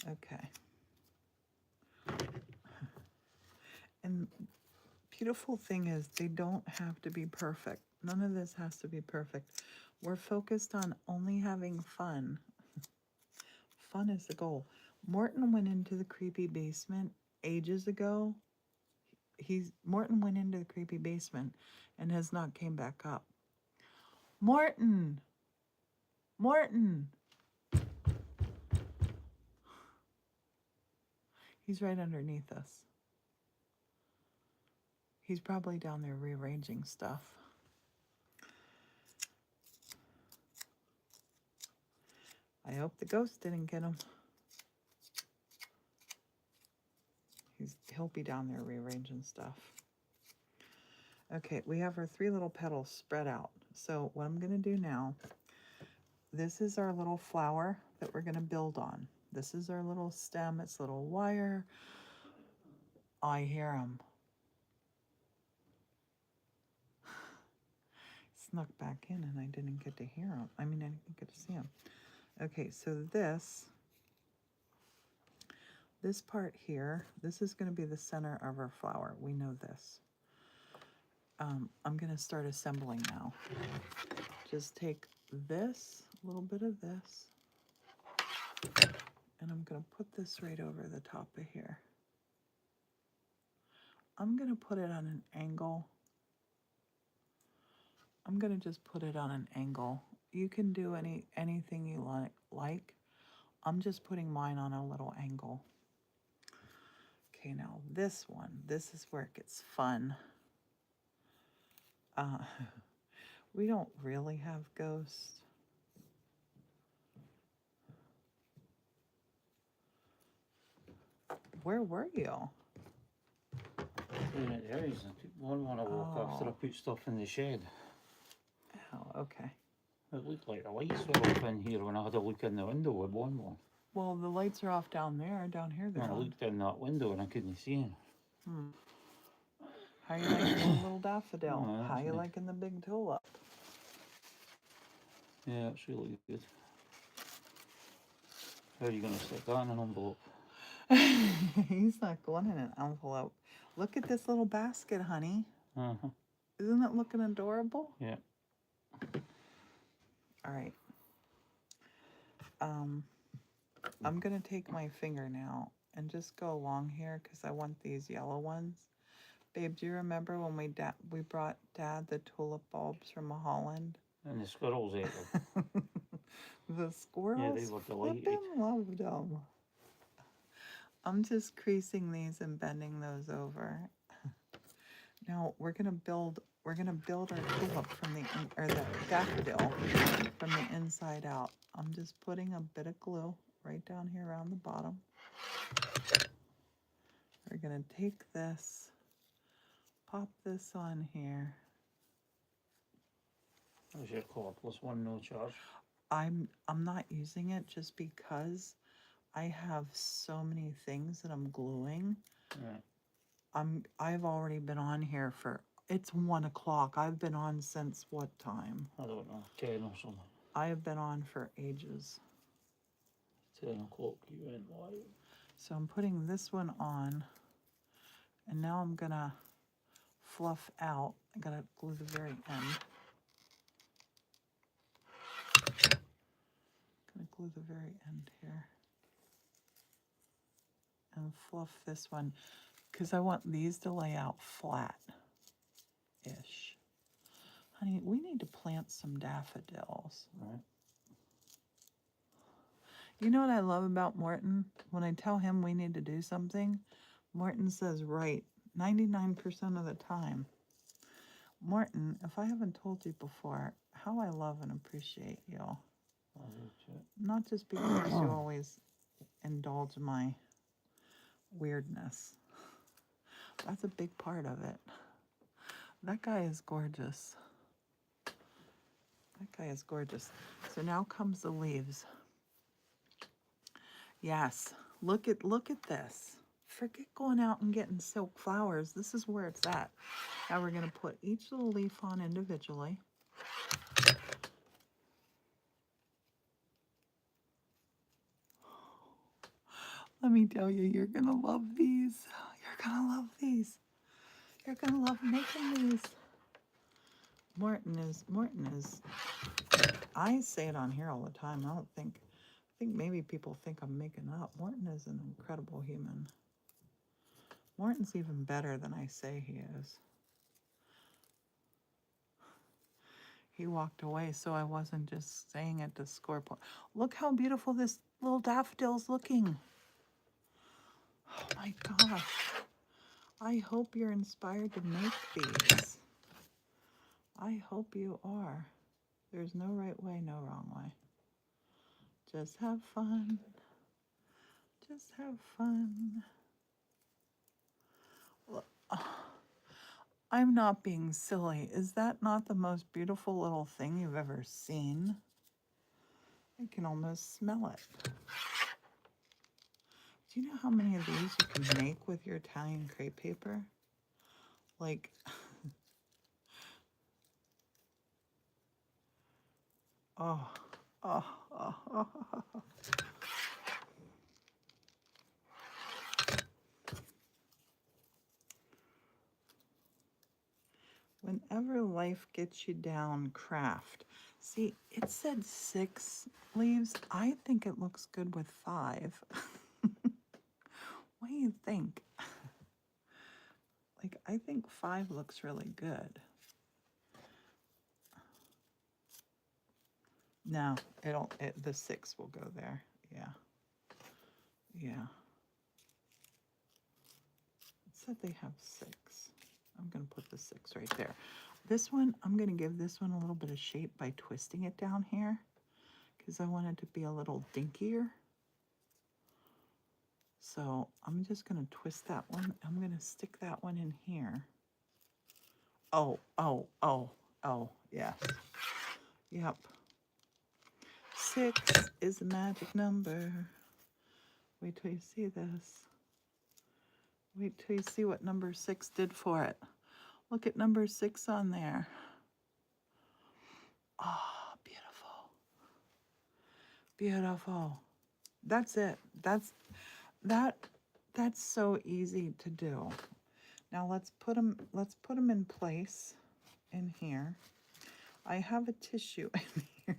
S1: Okay. And beautiful thing is they don't have to be perfect. None of this has to be perfect. We're focused on only having fun. Fun is the goal. Morton went into the creepy basement ages ago. Morton went into the creepy basement and has not came back up. Morton! Morton! He's right underneath us. He's probably down there rearranging stuff. I hope the ghost didn't get him. He'll be down there rearranging stuff. Okay, we have our 3 little petals spread out. So what I'm going to do now, this is our little flower that we're going to build on. This is our little stem. It's little wire. I hear him. snuck back in and I didn't get to hear him. I mean, I didn't get to see him. Okay, so this part here, this is going to be the center of our flower. We know this. I'm going to start assembling now. Just take this, a little bit of this, and I'm going to put this right over the top of here. I'm going to put it on an angle. I'm going to just put it on an angle. You can do anything you like. I'm just putting mine on a little angle. Okay, now this one, this is where it gets fun. We don't really have ghosts. Where were you?
S2: Doing it there, isn't it? One when I walk after I put stuff in the shed.
S1: Oh, okay.
S2: It looked like the lights were off in here when I had a look in the window with one.
S1: Well, the lights are off down there. Down here they're
S2: And I
S1: on.
S2: looked in that window and I couldn't see him.
S1: How you liking the little daffodil?
S2: Oh,
S1: How you
S2: nice.
S1: liking the big tulip?
S2: Yeah, it's really good. How are you going to stick that in an envelope?
S1: He's not going in an envelope. Look at this little basket, honey.
S2: Uh-huh.
S1: Isn't it looking adorable?
S2: Yeah.
S1: All right. I'm going to take my finger now and just go along here because I want these yellow ones. Babe, do you remember when we brought Dad the tulip bulbs from Holland?
S2: And the squirrels ate them.
S1: The squirrels
S2: Yeah, they were delighted.
S1: flippin' loved them. I'm just creasing these and bending those over. Now we're gonna build our tulip from the daffodil from the inside out. I'm just putting a bit of glue right down here around the bottom. We're gonna take this, pop this on here.
S2: How's your call? +1, no charge.
S1: I'm not using it just because I have so many things that I'm gluing.
S2: Yeah.
S1: I've already been on here it's 1 o'clock. I've been on since what time?
S2: I don't know, 10 or something.
S1: I have been on for ages.
S2: 10 o'clock you went live.
S1: So I'm putting this one on, and now I'm gonna fluff out. I gotta glue the very end. Gonna glue the very end here. And fluff this one, because I want these to lay out flat-ish. Honey, we need to plant some daffodils.
S2: Right.
S1: You know what I love about Morton? When I tell him we need to do something, Morton says right 99% of the time. Morton, if I haven't told you before, how I love and appreciate you. Not just because you always indulge my weirdness. That's a big part of it. That guy is gorgeous. That guy is gorgeous. So now comes the leaves. Yes, look at this. Forget going out and getting silk flowers. This is where it's at. Now we're going to put each little leaf on individually. Let me tell you, you're going to love these. You're going to love these. You're going to love making these. Morton is, I say it on here all the time. I think maybe people think I'm making up. Morton is an incredible human. Morton's even better than I say he is. He walked away, so I wasn't just saying it to score points. Look how beautiful this little daffodil's looking. Oh my gosh. I hope you're inspired to make these. I hope you are. There's no right way, no wrong way. Just have fun. Just have fun. I'm not being silly. Is that not the most beautiful little thing you've ever seen? I can almost smell it. Do you know how many of these you can make with your Italian crepe paper? Like, Oh, oh, oh, oh, oh, oh. Whenever life gets you down, craft. See, it said 6 leaves. I think it looks good with 5. What do you think? Like, I think 5 looks really good. No, the 6 will go there. Yeah. Yeah. It said they have 6. I'm going to put the 6 right there. This one, I'm going to give this one a little bit of shape by twisting it down here because I want it to be a little dinkier. So I'm just going to twist that one. I'm going to stick that one in here. Oh, oh, oh, oh, yes. Yep. 6 is the magic number. Wait till you see this. Wait till you see what number 6 did for it. Look at number 6 on there. Oh, beautiful. Beautiful. That's it. That's so easy to do. Now let's put them in place in here. I have a tissue in here.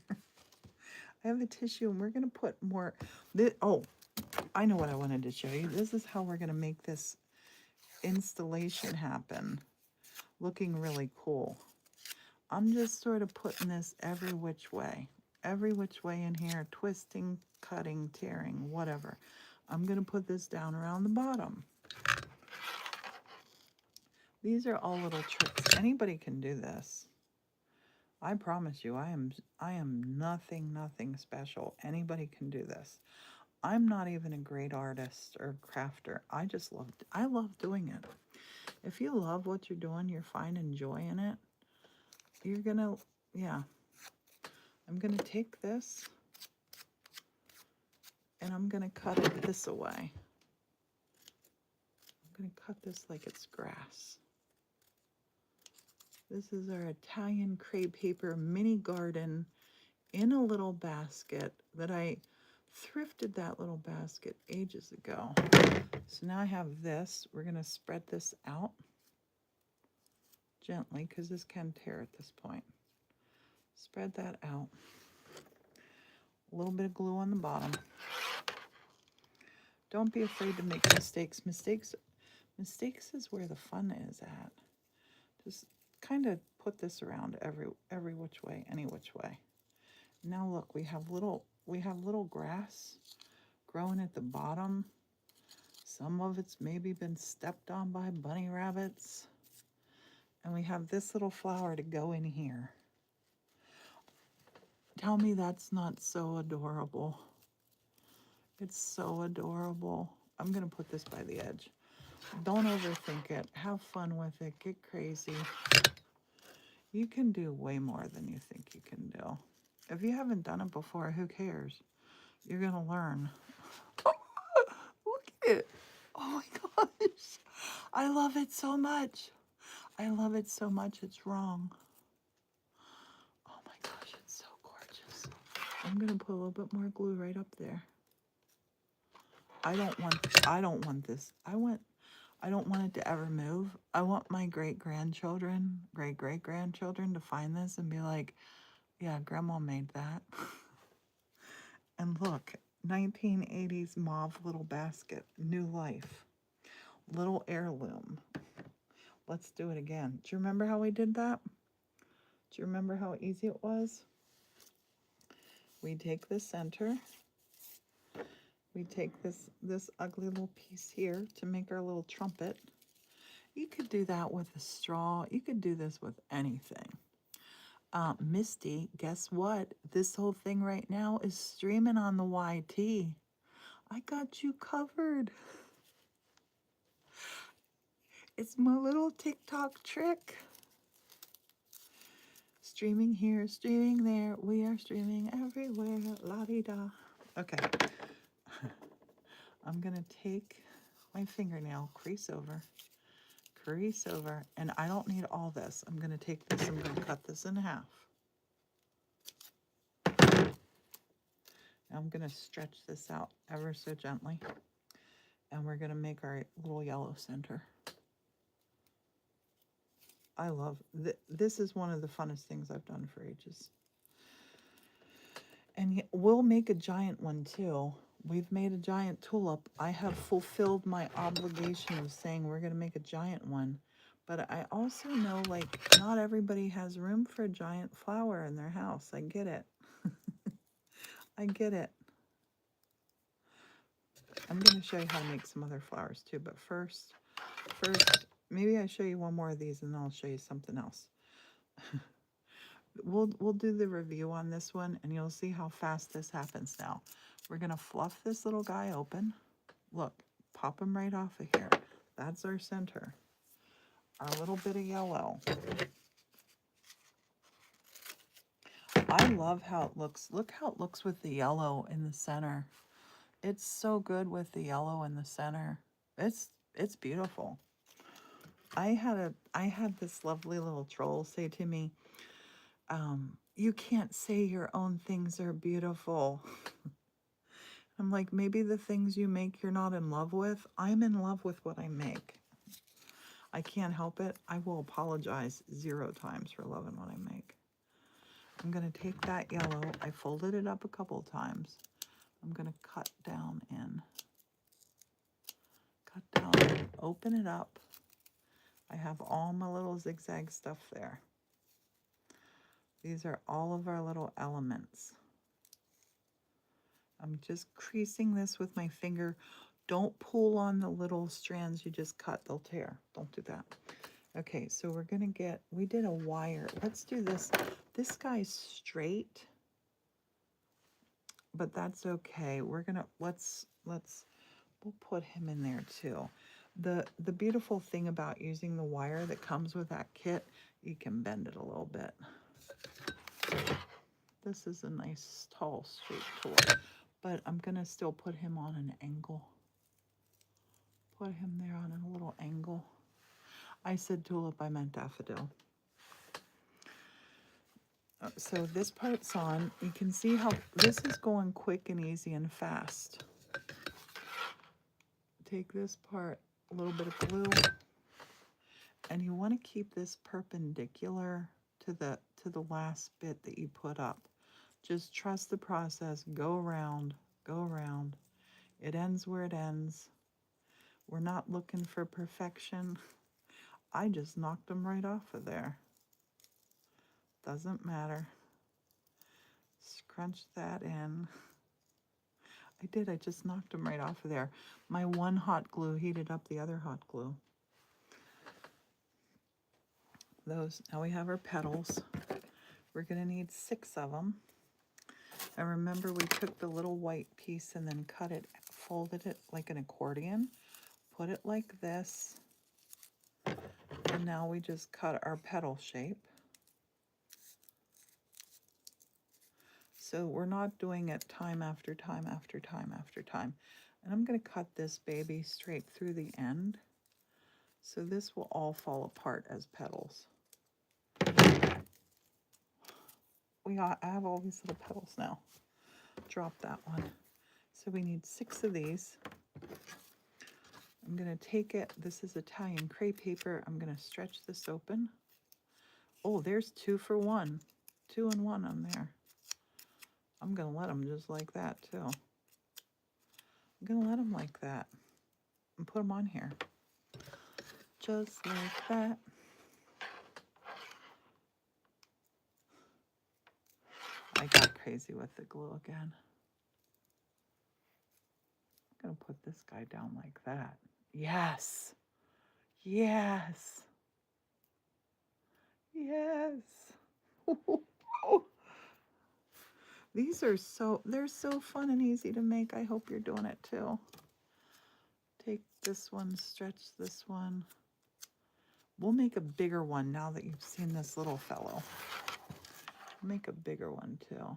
S1: I have a tissue and we're going to put more. Oh, I know what I wanted to show you. This is how we're going to make this installation happen. Looking really cool. I'm just sort of putting this every which way in here, twisting, cutting, tearing, whatever. I'm going to put this down around the bottom. These are all little tricks. Anybody can do this. I promise you, I am nothing special. Anybody can do this. I'm not even a great artist or crafter. I love doing it. If you love what you're doing, you're finding joy in it. You're gonna, yeah. I'm gonna take this and I'm gonna cut it this away. I'm gonna cut this like it's grass. This is our Italian crepe paper mini garden in a little basket that I thrifted that little basket ages ago. So now I have this. We're going to spread this out gently because this can tear at this point. Spread that out. A little bit of glue on the bottom. Don't be afraid to make mistakes. Mistakes is where the fun is at. Just kind of put this around every which way, any which way. Now look, we have little grass growing at the bottom. Some of it's maybe been stepped on by bunny rabbits. And we have this little flower to go in here. Tell me that's not so adorable. It's so adorable. I'm going to put this by the edge. Don't overthink it. Have fun with it. Get crazy. You can do way more than you think you can do. If you haven't done it before, who cares? You're going to learn. Look at it. Oh my gosh. I love it so much. I love it so much. It's wrong. Oh my gosh, it's so gorgeous. I'm going to put a little bit more glue right up there. I don't want this. I don't want it to ever move. I want my great-grandchildren to find this and be like, yeah, Grandma made that. And look, 1980s mauve little basket, new life, little heirloom. Let's do it again. Do you remember how we did that? Do you remember how easy it was? We take the center. We take this ugly little piece here to make our little trumpet. You could do that with a straw. You could do this with anything. Misty, guess what? This whole thing right now is streaming on the YT. I got you covered. It's my little TikTok trick. Streaming here, streaming there. We are streaming everywhere. La-di-da. Okay. I'm going to take my fingernail, crease over, and I don't need all this. I'm going to take this, I'm going to cut this in half. I'm going to stretch this out ever so gently. And we're going to make our little yellow center. I love, this is one of the funnest things I've done for ages. And we'll make a giant one too. We've made a giant tulip. I have fulfilled my obligation of saying we're going to make a giant one. But I also know, like, not everybody has room for a giant flower in their house. I get it. I get it. I'm going to show you how to make some other flowers too. But first, maybe I show you one more of these and then I'll show you something else. We'll do the review on this one and you'll see how fast this happens now. We're going to fluff this little guy open. Look, pop him right off of here. That's our center. Our little bit of yellow. I love how it looks. Look how it looks with the yellow in the center. It's so good with the yellow in the center. It's beautiful. I had this lovely little troll say to me, you can't say your own things are beautiful. I'm like, maybe the things you make you're not in love with. I'm in love with what I make. I can't help it. I will apologize 0 times for loving what I make. I'm going to take that yellow. I folded it up a couple of times. I'm going to cut down in. Open it up. I have all my little zigzag stuff there. These are all of our little elements. I'm just creasing this with my finger. Don't pull on the little strands you just cut. They'll tear. Don't do that. Okay, so we're going to get, we did a wire. Let's do this. This guy's straight, but that's okay. We're going to, we'll put him in there too. The beautiful thing about using the wire that comes with that kit, you can bend it a little bit. This is a nice, tall, straight tool, but I'm going to still put him on an angle. Put him there on a little angle. I said tulip, I meant daffodil. So this part's on. You can see how this is going quick and easy and fast. Take this part, a little bit of glue, and you want to keep this perpendicular to the last bit that you put up. Just trust the process. Go around, go around. It ends where it ends. We're not looking for perfection. I just knocked them right off of there. Doesn't matter. Scrunch that in. I did, I just knocked them right off of there. My one hot glue heated up the other hot glue. Those, now we have our petals. We're gonna need 6 of them. And remember, we took the little white piece and then cut it, folded it like an accordion, put it like this, and now we just cut our petal shape. So we're not doing it time after time after time after time. And I'm going to cut this baby straight through the end. So this will all fall apart as petals. I have all these little petals now. Drop that one. So we need 6 of these. I'm going to take it. This is Italian crepe paper. I'm going to stretch this open. Oh, there's 2 for 1. 2 in 1 on there. I'm going to let them just like that too. I'm going to let them like that and put them on here. Just like that. I got crazy with the glue again. I'm going to put this guy down like that. Yes. Yes. Yes. These are they're so fun and easy to make. I hope you're doing it too. Take this one, stretch this one. We'll make a bigger one now that you've seen this little fellow. Make a bigger one too.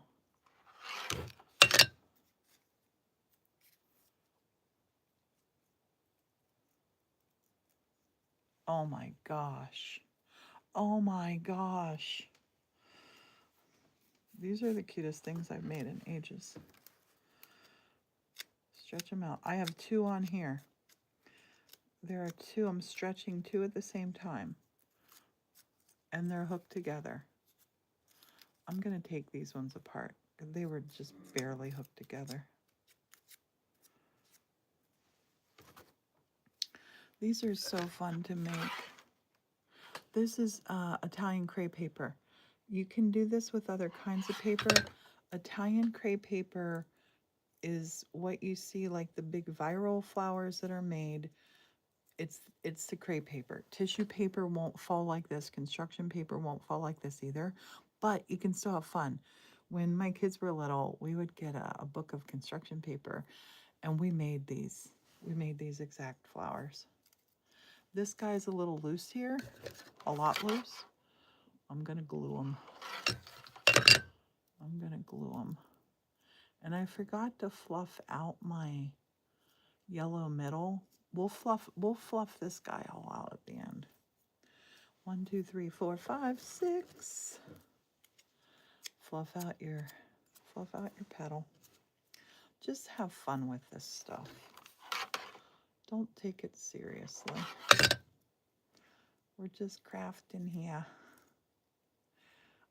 S1: Oh my gosh. Oh my gosh. These are the cutest things I've made in ages. Stretch them out. I have 2 on here. There are 2. I'm stretching 2 at the same time. And they're hooked together. I'm going to take these ones apart. They were just barely hooked together. These are so fun to make. This is Italian crepe paper. You can do this with other kinds of paper. Italian crepe paper is what you see, like the big viral flowers that are made. It's the crepe paper. Tissue paper won't fall like this. Construction paper won't fall like this either. But you can still have fun. When my kids were little, we would get a book of construction paper, and we made these. We made these exact flowers. This guy's a little loose here, a lot loose. I'm gonna glue him. I'm gonna glue him. And I forgot to fluff out my yellow middle. We'll fluff this guy all out at the end. 1, 2, 3, 4, 5, 6. Fluff out your petal. Just have fun with this stuff. Don't take it seriously. We're just crafting here.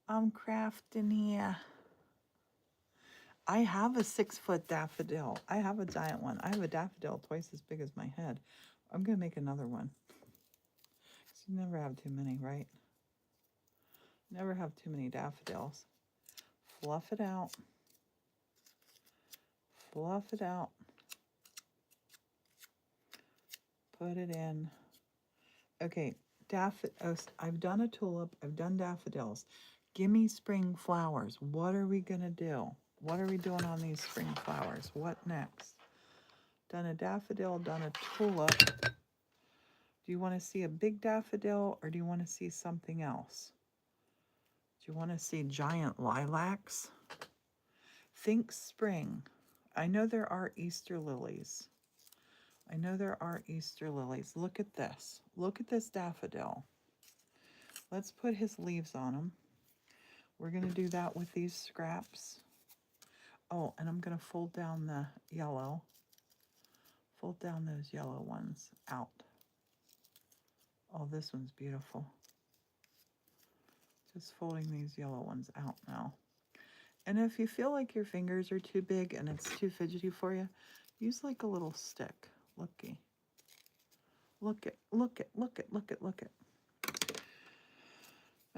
S1: I'm crafting here. I have a 6-foot daffodil. I have a giant one. I have a daffodil twice as big as my head. I'm going to make another one. You never have too many, right? Never have too many daffodils. Fluff it out. Fluff it out. Put it in. Okay, I've done a tulip. I've done daffodils. Give me spring flowers. What are we going to do? What are we doing on these spring flowers? What next? Done a daffodil, done a tulip. Do you want to see a big daffodil, or do you want to see something else? Do you want to see giant lilacs? Think spring. I know there are Easter lilies. I know there are Easter lilies. Look at this. Look at this daffodil. Let's put his leaves on him. We're going to do that with these scraps. Oh, and I'm going to fold down the yellow. Fold down those yellow ones out. Oh, this one's beautiful. Just folding these yellow ones out now. And if you feel like your fingers are too big and it's too fidgety for you, use like a little stick. Looky. Look it, look it, look it, look it, look it.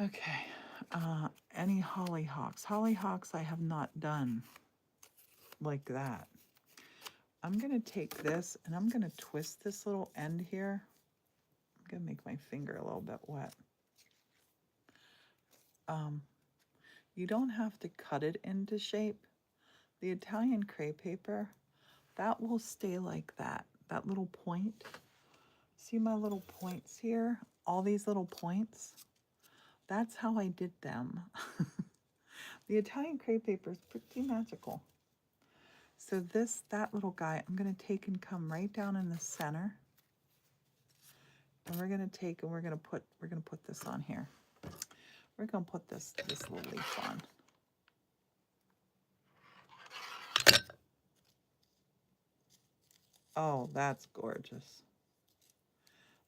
S1: Okay. Any hollyhocks? Hollyhocks I have not done like that. I'm going to take this and I'm going to twist this little end here. I'm going to make my finger a little bit wet. You don't have to cut it into shape. The Italian crepe paper, that will stay like that. That little point. See my little points here? All these little points? That's how I did them. The Italian crepe paper is pretty magical. So that little guy, I'm going to take and come right down in the center. And we're going to take and we're going to put this on here. We're going to put this little leaf on. Oh, that's gorgeous.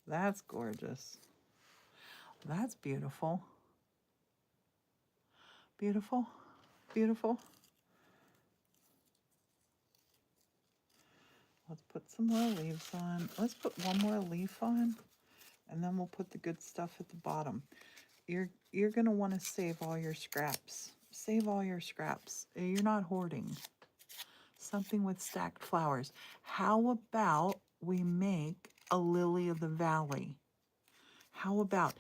S1: That's gorgeous. That's beautiful. Beautiful. Beautiful. Let's put some more leaves on. Let's put one more leaf on, and then we'll put the good stuff at the bottom. You're going to want to save all your scraps. Save all your scraps. You're not hoarding. Something with stacked flowers. How about we make a lily of the valley? How about,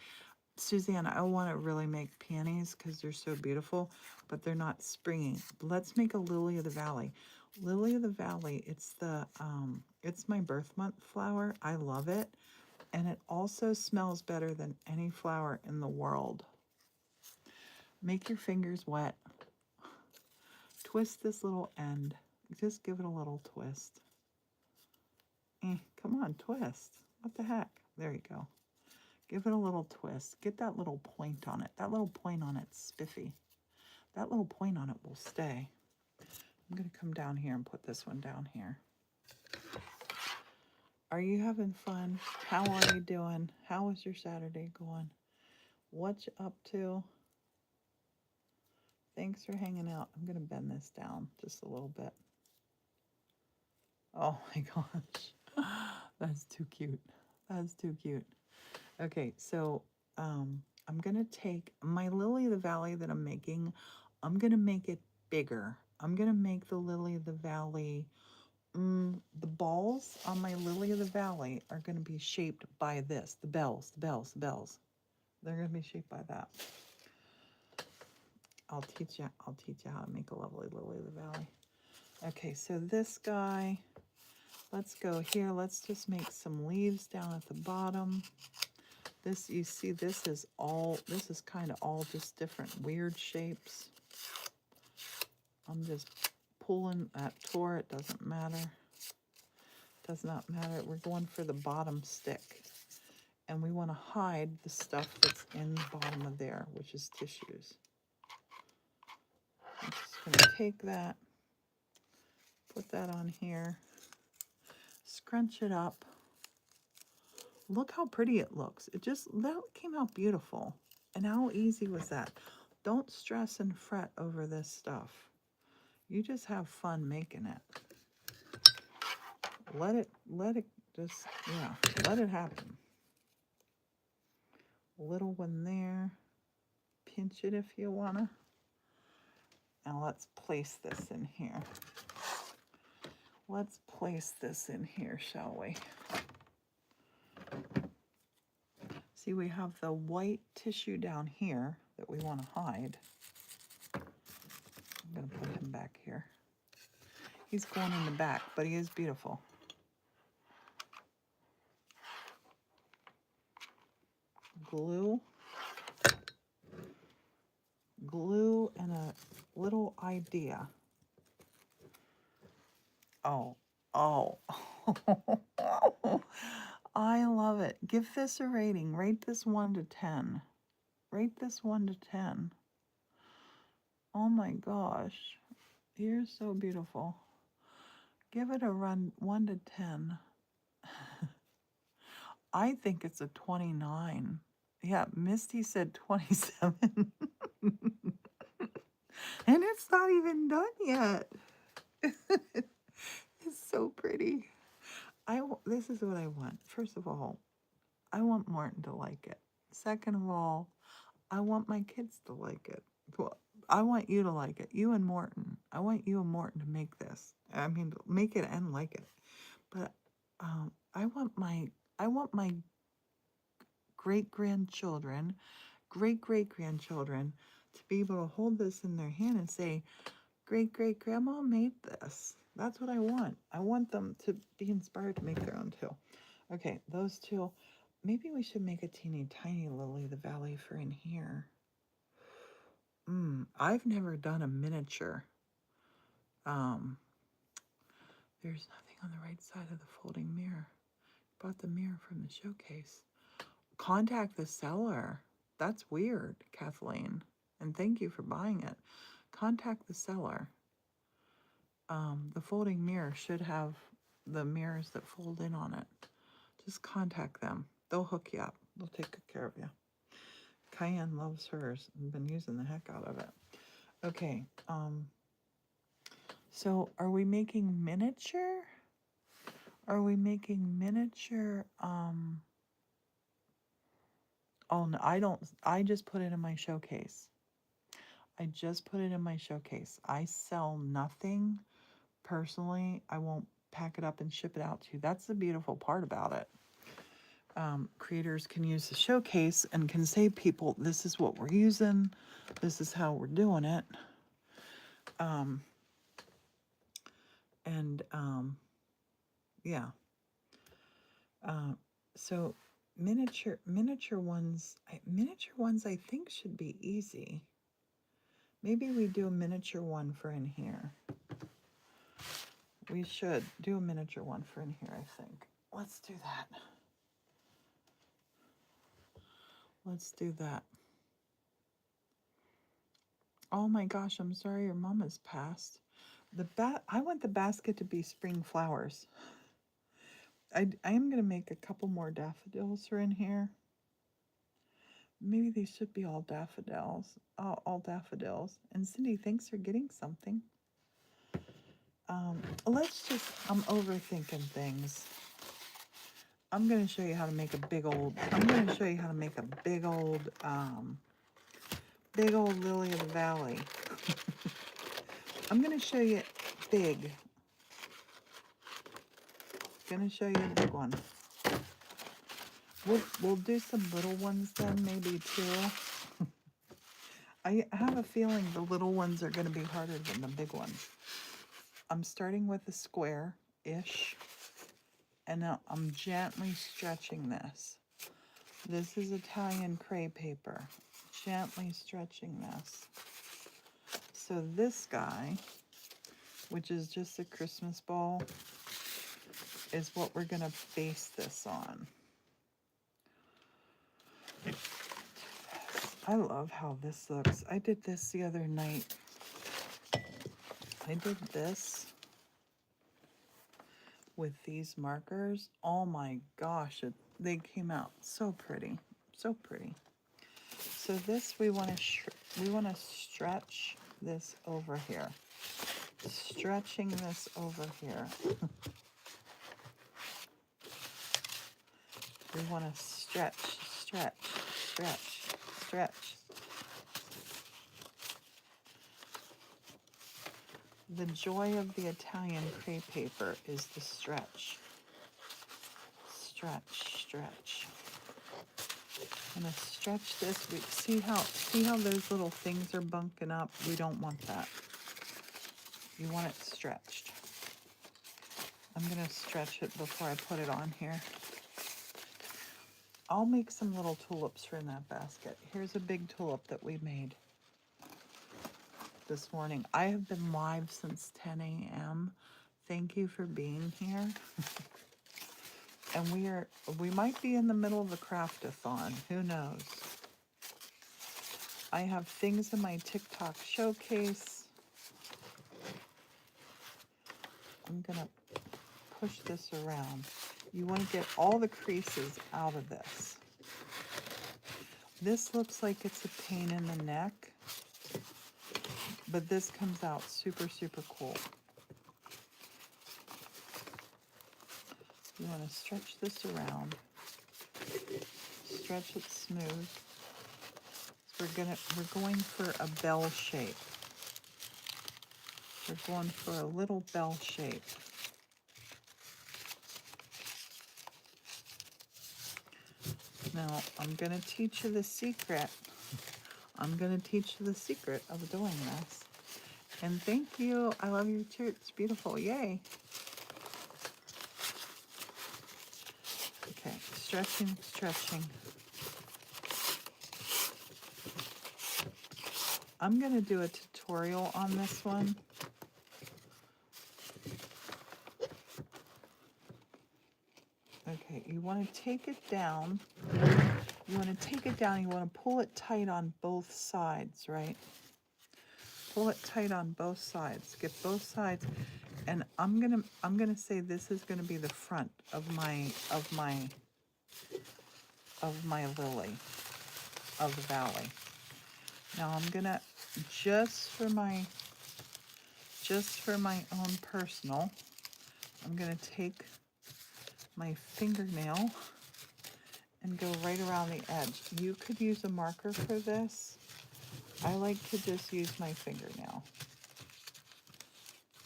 S1: Suzanne, I want to really make peonies because they're so beautiful, but they're not springy. Let's make a lily of the valley. Lily of the valley, it's my birth month flower. I love it. And it also smells better than any flower in the world. Make your fingers wet. Twist this little end. Just give it a little twist. Come on, twist. What the heck? There you go. Give it a little twist. Get that little point on it. That little point on it's spiffy. That little point on it will stay. I'm going to come down here and put this one down here. Are you having fun? How are you doing? How is your Saturday going? What you up to? Thanks for hanging out. I'm going to bend this down just a little bit. Oh my gosh. That's too cute. That's too cute. Okay, so I'm going to take my lily of the valley that I'm making. I'm going to make it bigger. I'm going to make the lily of the valley. The balls on my lily of the valley are going to be shaped by this. The bells, the bells, the bells. They're going to be shaped by that. I'll teach you how to make a lovely lily of the valley. Okay, so this guy, let's go here. Let's just make some leaves down at the bottom. This, you see, this is kind of all just different weird shapes. I'm just pulling that tour. It doesn't matter. Does not matter. We're going for the bottom stick. And we want to hide the stuff that's in the bottom of there, which is tissues. I'm just going to take that, put that on here, scrunch it up. Look how pretty it looks. That came out beautiful. And how easy was that? Don't stress and fret over this stuff. You just have fun making it. Let it just, yeah, let it happen. Little one there. Pinch it if you wanna. Now let's place this in here. Let's place this in here, shall we? See, we have the white tissue down here that we want to hide. I'm going to put him back here. He's going in the back, but he is beautiful. Glue. Glue and a little idea. Oh. I love it. Give this a rating. Rate this 1 to 10. Rate this 1 to 10. Oh my gosh. You're so beautiful. Give it a 1 to 10. I think it's a 29. Yeah, Misty said 27. And it's not even done yet. It's so pretty. This is what I want. First of all, I want Morton to like it. Second of all, I want my kids to like it. Well, I want you to like it. You and Morton. I want you and Morton to make this. I mean, make it and like it. But I want my great-grandchildren, great-great-grandchildren to be able to hold this in their hand and say, great-great-grandma made this. That's what I want. I want them to be inspired to make their own too. Okay, those two. Maybe we should make a teeny tiny lily of the valley for in here. I've never done a miniature. There's nothing on the right side of the folding mirror. Bought the mirror from the showcase. Contact the seller. That's weird, Kathleen. And thank you for buying it. Contact the seller. The folding mirror should have the mirrors that fold in on it. Just contact them. They'll hook you up. They'll take good care of you. Cayenne loves hers. I've been using the heck out of it. Okay. So are we making miniature? Are we making miniature? Oh, no, I don't. I just put it in my showcase. I just put it in my showcase. I sell nothing personally. I won't pack it up and ship it out to you. That's the beautiful part about it. Creators can use the showcase and can say, people, this is what we're using. This is how we're doing it. Yeah. So miniature ones I think should be easy. Maybe we do a miniature one for in here. We should do a miniature one for in here, I think. Let's do that. Let's do that. Oh my gosh, I'm sorry your mom has passed. I want the basket to be spring flowers. I am going to make a couple more daffodils are in here. Maybe these should be all daffodils. All daffodils. And Cindy, thanks for getting something. Let's just, I'm overthinking things. I'm going to show you how to make a big old lily of the valley. I'm going to show you big. Going to show you a big one. We'll do some little ones then, maybe too. I have a feeling the little ones are going to be harder than the big ones. I'm starting with a square-ish, and now I'm gently stretching this. This is Italian crepe paper. Gently stretching this. So this guy, which is just a Christmas ball, is what we're going to base this on. I love how this looks. I did this the other night. I did this with these markers. Oh my gosh, they came out so pretty. So pretty. So this we want to stretch this over here. Stretching this over here. We want to stretch, stretch, stretch, stretch. The joy of the Italian crepe paper is the stretch. Stretch, stretch. I'm gonna stretch this. See how those little things are bunking up? We don't want that. You want it stretched. I'm gonna stretch it before I put it on here. I'll make some little tulips for in that basket. Here's a big tulip that we made this morning. I have been live since 10 a.m. Thank you for being here. And we might be in the middle of a craft-a-thon. Who knows? I have things in my TikTok showcase. I'm gonna push this around. You want to get all the creases out of this. This looks like it's a pain in the neck, but this comes out super, super cool. You want to stretch this around. Stretch it smooth. So we're going for a bell shape. We're going for a little bell shape. Now, I'm going to teach you the secret. I'm going to teach you the secret of doing this. And thank you. I love your too. It's beautiful. Yay. Okay, stretching, stretching. I'm going to do a tutorial on this one. Okay, you want to take it down. You want to take it down. You want to pull it tight on both sides, right? Pull it tight on both sides. Get both sides. And I'm gonna say this is gonna be the front of my lily of the valley. Now I'm gonna just for my own personal, I'm gonna take my fingernail and go right around the edge. You could use a marker for this. I like to just use my fingernail.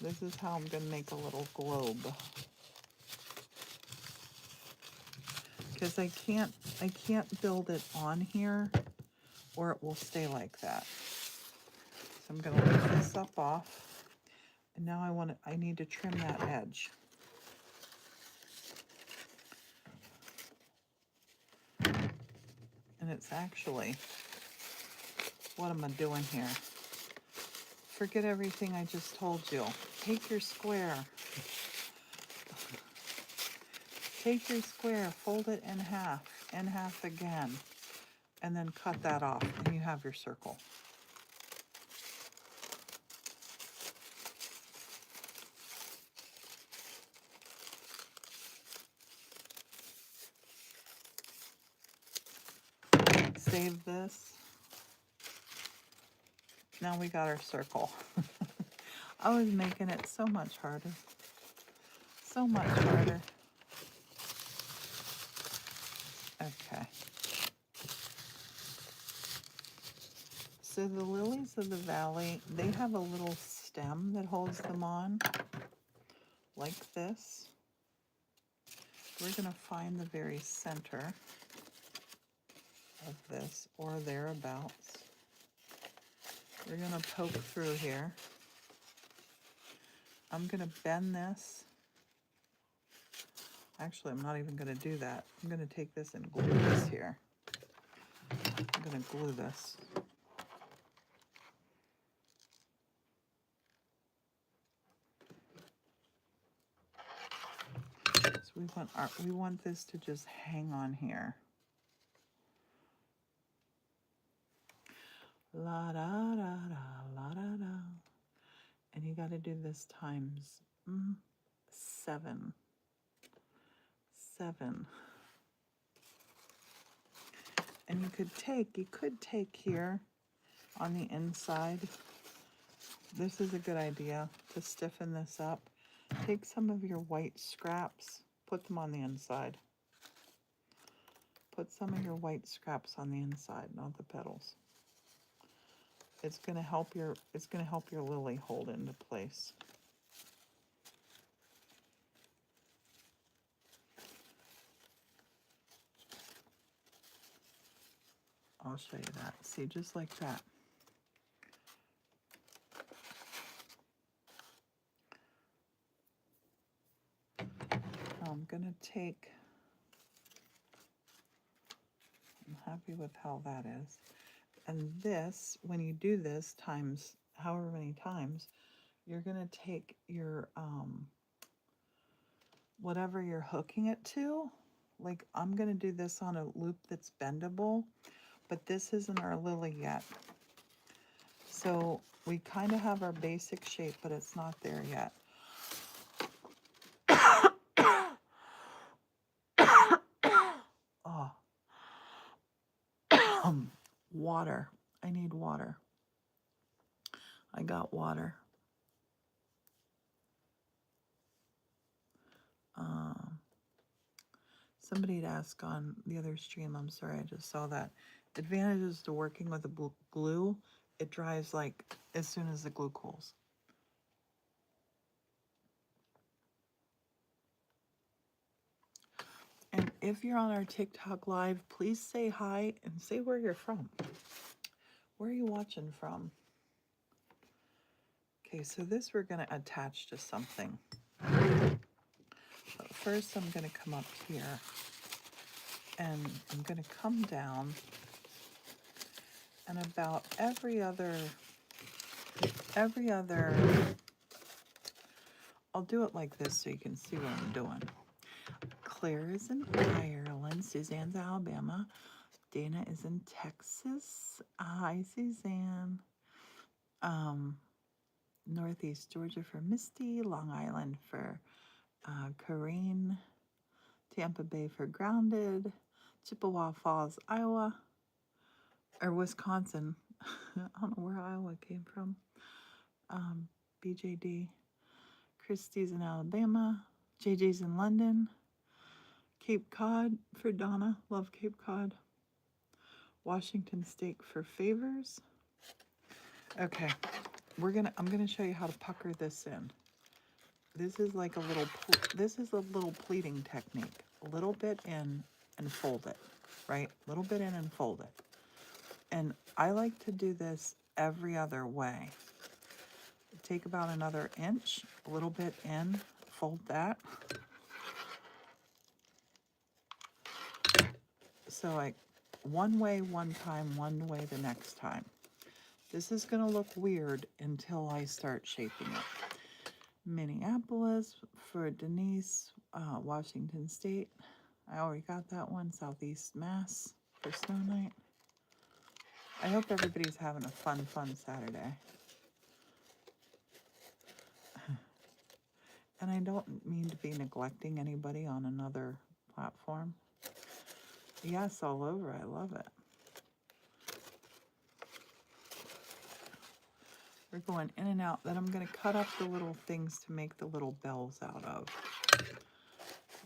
S1: This is how I'm gonna make a little globe. Because I can't build it on here or it will stay like that. So I'm gonna lift this up off. And now I need to trim that edge. And it's actually, what am I doing here? Forget everything I just told you. Take your square. Take your square, fold it in half again, and then cut that off, and you have your circle. save this. Now we got our circle. I was making it so much harder. So much harder. Okay. So the lilies of the valley, they have a little stem that holds them on, like this. We're going to find the very center of this, or thereabouts. We're going to poke through here. I'm going to bend this. Actually, I'm not even going to do that. I'm going to take this and glue this here. I'm going to glue this. So we want this to just hang on here. La da da da, la da da. And you got to do this times 7. 7. And you could take here on the inside. This is a good idea to stiffen this up. Take some of your white scraps, put them on the inside. Put some of your white scraps on the inside, not the petals. It's going to help your lily hold into place. I'll show you that. See, just like that. I'm going to take, I'm happy with how that is. And this, when you do this times however many times, you're going to take your, whatever you're hooking it to. Like, I'm going to do this on a loop that's bendable, but this isn't our lily yet. So we kind of have our basic shape, but it's not there yet. Oh. Water. I need water. I got water. Somebody had asked on the other stream, I'm sorry, I just saw that. Advantages to working with a glue, it dries like as soon as the glue cools. And if you're on our TikTok live, please say hi and say where you're from. Where are you watching from? Okay, so this we're going to attach to something. But first I'm going to come up here and I'm going to come down, and about every other, I'll do it like this so you can see what I'm doing. Claire is in Ireland, Suzanne's Alabama, Dana is in Texas. Hi, Suzanne. Northeast Georgia for Misty, Long Island for Corrine, Tampa Bay for Grounded, Chippewa Falls, Iowa, or Wisconsin. I don't know where Iowa came from. BJD. Christy's in Alabama. JJ's in London. Cape Cod for Donna. Love Cape Cod. Washington State for Favors. Okay, I'm gonna show you how to pucker this in. This is like a little pleating technique. A little bit in and fold it, right? A little bit in and fold it. And I like to do this every other way. Take about another inch, a little bit in, fold that. So like one way one time, one way the next time. This is gonna look weird until I start shaping it. Minneapolis for Denise, Washington State. I already got that one. Southeast Mass for Snow Night. I hope everybody's having a fun Saturday. And I don't mean to be neglecting anybody on another platform. Yes, all over. I love it. We're going in and out. Then I'm going to cut up the little things to make the little bells out of.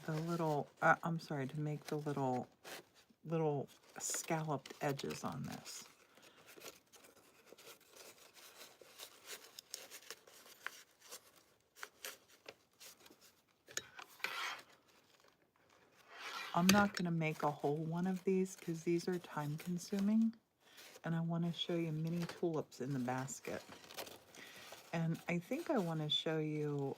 S1: The little, I'm sorry, to make the little scalloped edges on this. I'm not going to make a whole one of these because these are time consuming. And I want to show you mini tulips in the basket. And I think I want to show you,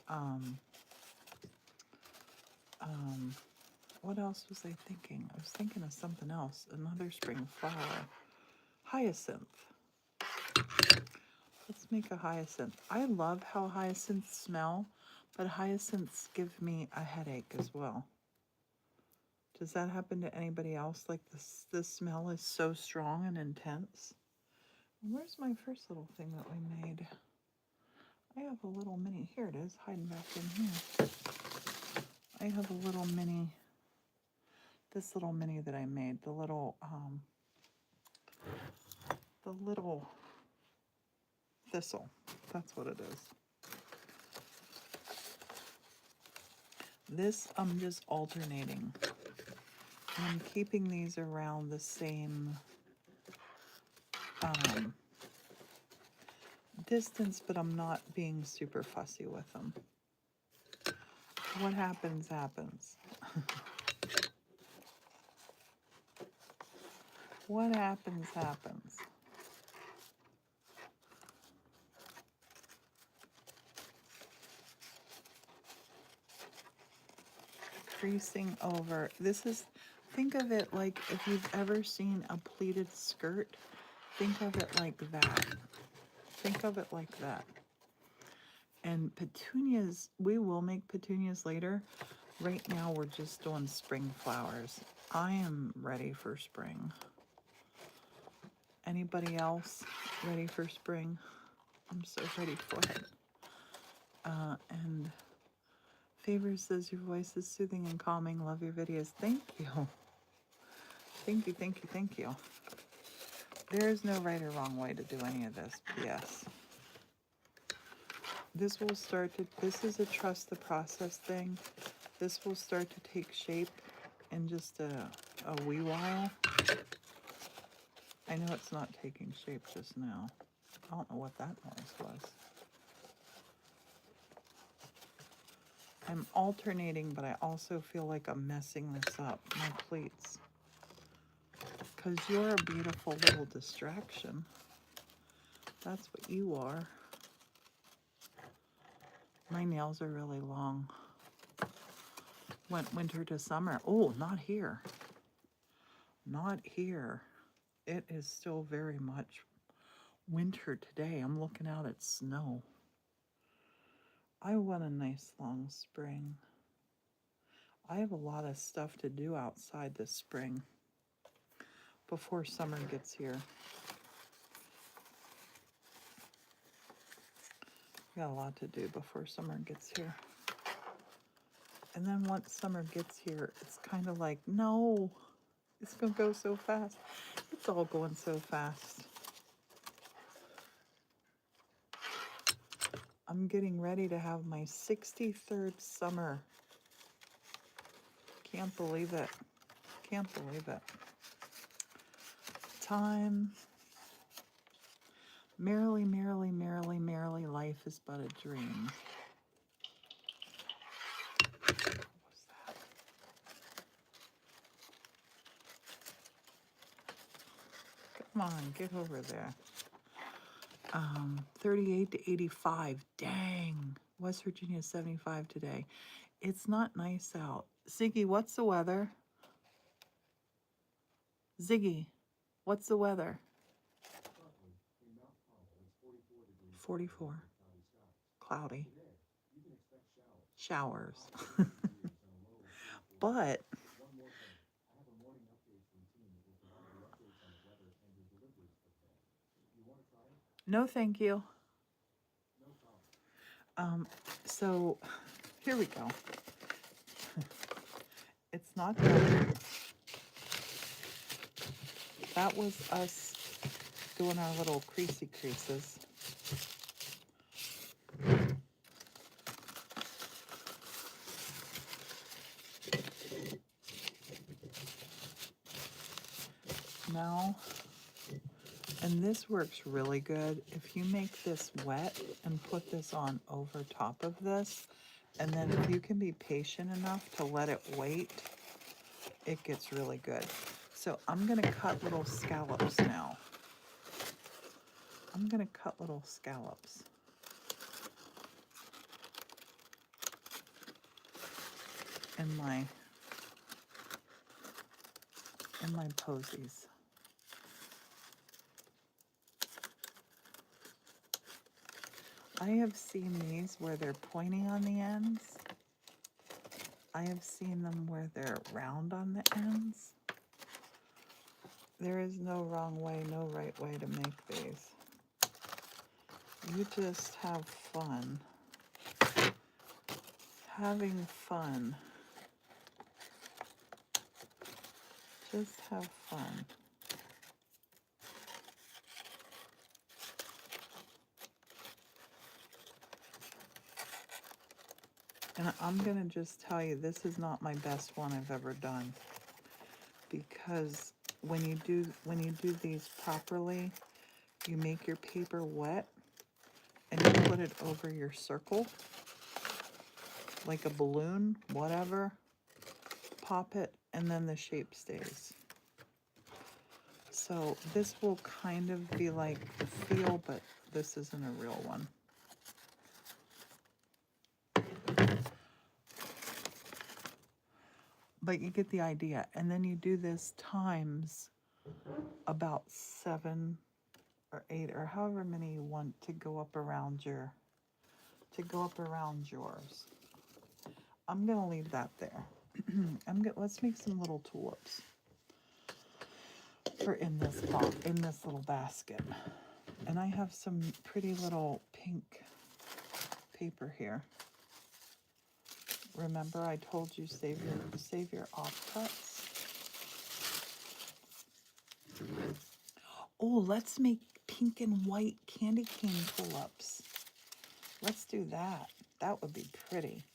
S1: what else was I thinking? I was thinking of something else. Another spring flower. Hyacinth. Let's make a hyacinth. I love how hyacinths smell, but hyacinths give me a headache as well. Does that happen to anybody else? Like this smell is so strong and intense. Where's my first little thing that we made? I have a little mini. Here it is, hiding back in here. I have a little mini. This little mini that I made. The little thistle. That's what it is. This I'm just alternating. I'm keeping these around the same distance, but I'm not being super fussy with them. What happens, happens. What happens, happens. Creasing over. This is, think of it like if you've ever seen a pleated skirt, think of it like that. Think of it like that. And petunias, we will make petunias later. Right now we're just doing spring flowers. I am ready for spring. Anybody else ready for spring? I'm so ready for it. And Favor says your voice is soothing and calming. Love your videos. Thank you. Thank you, thank you, thank you. There is no right or wrong way to do any of this. P.S. This will start to, this is a trust the process thing. This will start to take shape in just a wee while. I know it's not taking shape just now. I don't know what that noise was. I'm alternating, but I also feel like I'm messing this up, my pleats. Because you're a beautiful little distraction. That's what you are. My nails are really long. Went winter to summer. Oh, not here. Not here. It is still very much winter today. I'm looking out at snow. I want a nice long spring. I have a lot of stuff to do outside this spring before summer gets here. Got a lot to do before summer gets here. And then once summer gets here, it's kind of like, no, it's going to go so fast. It's all going so fast. I'm getting ready to have my 63rd summer. Can't believe it. Can't believe it. Time. Merrily, merrily, merrily, merrily, life is but a dream. What was that? Come on, get over there. 38 to 85. Dang. West Virginia 75 today. It's not nice out. Ziggy, what's the weather? Ziggy, what's the weather? 44. Cloudy. Showers. But no, thank you. So here we go. It's not done. That was us doing our little creasy creases. Now, and this works really good, if you make this wet and put this on over top of this, and then if you can be patient enough to let it wait, it gets really good. So I'm gonna cut little scallops now. I'm gonna cut little scallops. In my posies. I have seen these where they're pointy on the ends. I have seen them where they're round on the ends. There is no wrong way, no right way to make these. You just have fun. Having fun. Just have fun. And I'm gonna just tell you, this is not my best one I've ever done, because when you do these properly, you make your paper wet and you put it over your circle like a balloon, whatever, pop it, and then the shape stays. So this will kind of be like the feel, but this isn't a real one. But you get the idea. And then you do this times about 7 or 8 or however many you want to go up around yours. I'm gonna leave that there. Let's make some little tulips for in this little basket. And I have some pretty little pink paper here. Remember, I told you save your offcuts. Oh, let's make pink and white candy cane tulips. Let's do that. That would be pretty.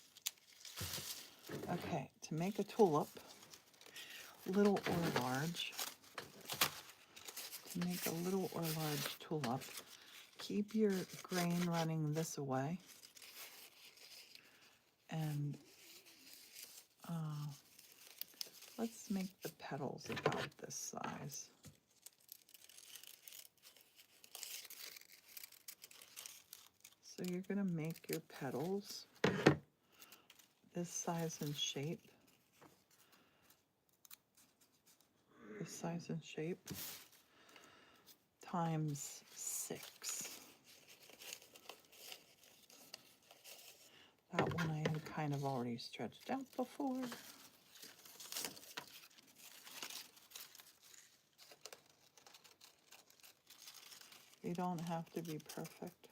S1: Okay, to make a tulip, little or large, to make a little or large tulip, keep your grain running this way. And let's make the petals about this size. So you're going to make your petals this size and shape. This size and shape times 6. That one I had kind of already stretched out before. You don't have to be perfect.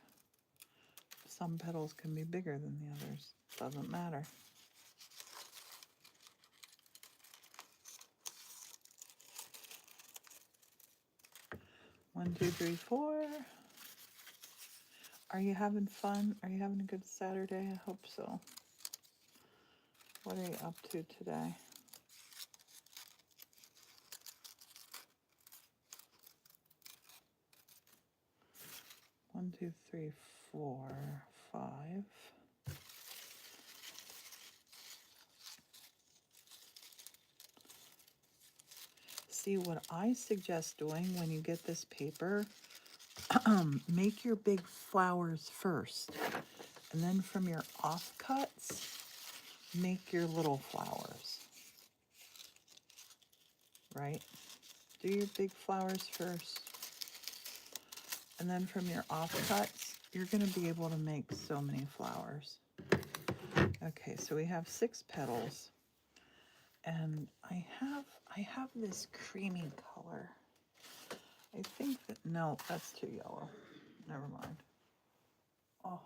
S1: Some petals can be bigger than the others. Doesn't matter. One, two, three, 4. Are you having fun? Are you having a good Saturday? I hope so. What are you up to today? One, two, three, 4, 5. See, what I suggest doing when you get this paper, make your big flowers first. And then from your offcuts, make your little flowers. Right? Do your big flowers first. And then from your offcuts, you're going to be able to make so many flowers. Okay, so we have 6 petals. And I have this creamy color. I think that, no, that's too yellow. Never mind. Oh,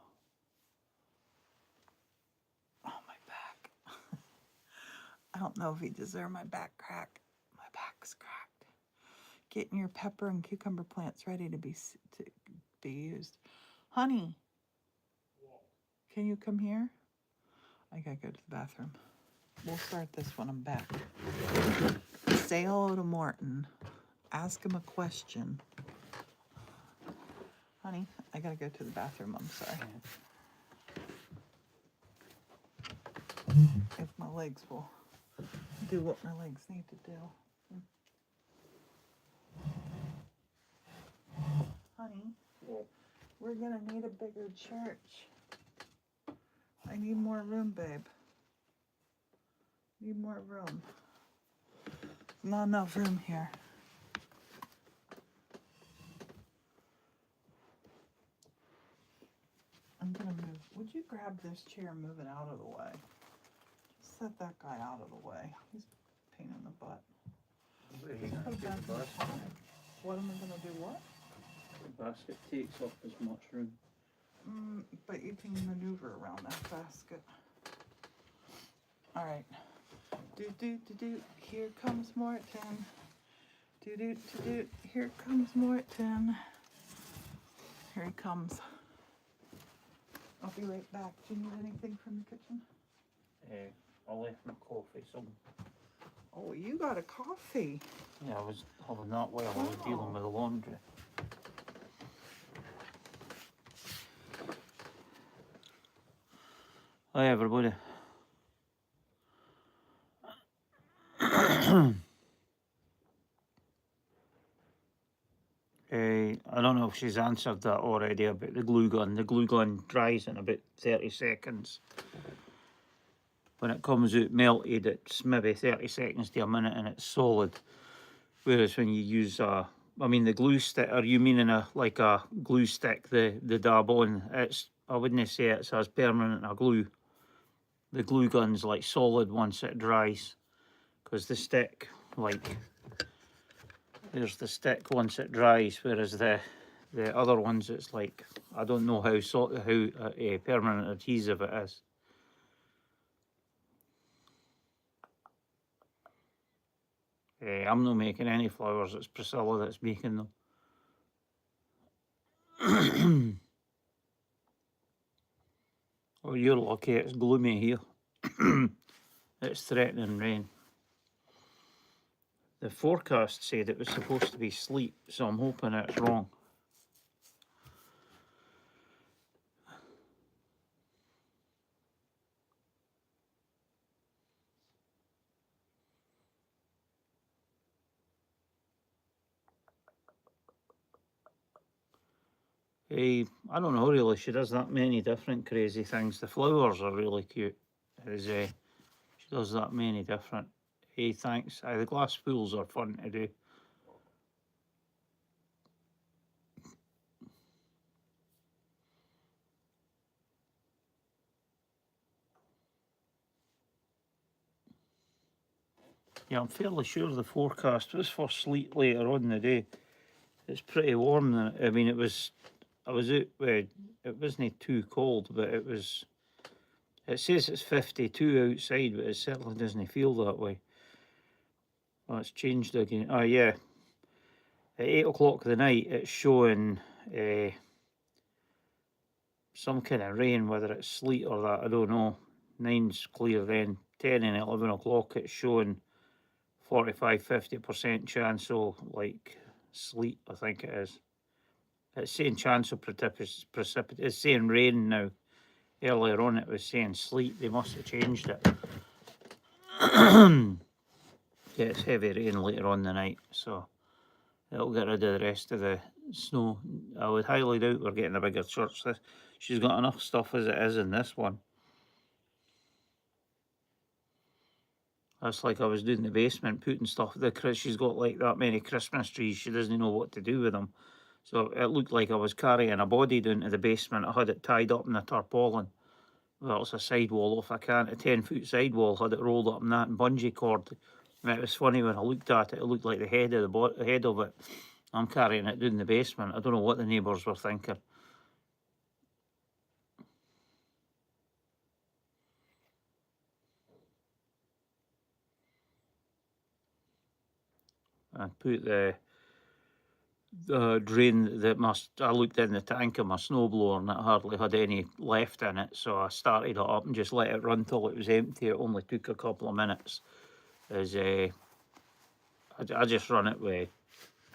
S1: my back. I don't know if you deserve my back crack. My back's cracked. Getting your pepper and cucumber plants ready to be used. Honey, can you come here? I gotta go to the bathroom. We'll start this when I'm back. Say hello to Morton. Ask him a question. Honey, I gotta go to the bathroom, I'm sorry. If my legs will do what my legs need to do. Honey, we're gonna need a bigger church. I need more room, babe. Need more room. Not enough room here. I'm gonna move. Would you grab this chair and move it out of the way? Just set that guy out of the way. He's a pain in the butt. Just put it back in the corner. What am I gonna do? What?
S2: The basket takes up as much room.
S1: But you can maneuver around that basket. All right. Do. Here comes Morton. Do. Here comes Morton. Here he comes. I'll be right back. Do you need anything from the kitchen?
S2: I left my coffee somewhere.
S1: Oh, you got a coffee.
S2: Yeah, I was having that while I was dealing with the laundry. Hi everybody. I don't know if she's answered that already about the glue gun. The glue gun dries in about 30 seconds. When it comes out melted, it's maybe 30 seconds to a minute and it's solid. Whereas when you use the glue stick, are you meaning like a glue stick, the dab on? I wouldn't say it's as permanent a glue. The glue gun's like solid once it dries, because the stick, like, there's the stick once it dries, whereas the other ones, it's like, I don't know how permanent adhesive it is. I'm not making any flowers, it's Priscilla that's making them. Oh, you're lucky, it's gloomy here. It's threatening rain. The forecast said it was supposed to be sleet, so I'm hoping it's wrong. I don't know really, she does that many different crazy things. The flowers are really cute. She does that many different. Thanks. The glass pools are fun to do. Yeah, I'm fairly sure the forecast was for sleet later on in the day. It's pretty warm. I mean, I was out, it wasn't too cold, but it says it's 52 outside, but it certainly doesn't feel that way. Oh, it's changed again. Oh, yeah. At 8 o'clock of the night, it's showing some kind of rain, whether it's sleet or that, I don't know. 9's clear then. 10 and 11 o'clock, it's showing 45-50% chance of, like, sleet, I think it is. It's saying chance of precipitation. It's saying rain now. Earlier on, it was saying sleet. They must have changed it. Yeah, it's heavy rain later on the night, so it'll get rid of the rest of the snow. I would highly doubt we're getting a bigger church. She's got enough stuff as it is in this one. That's like I was doing the basement, putting stuff. She's got like that many Christmas trees. She doesn't know what to do with them. So it looked like I was carrying a body down to the basement. I had it tied up in the tarpaulin. Well, it's a sidewall off a 10-foot sidewall. Had it rolled up in that and bungee cord. And it was funny when I looked at it. It looked like the head of it. I'm carrying it down the basement. I don't know what the neighbours were thinking. I put the drain I looked in the tank of my snowblower and it hardly had any left in it, so I started it up and just let it run till it was empty. It only took a couple of minutes. I just run it with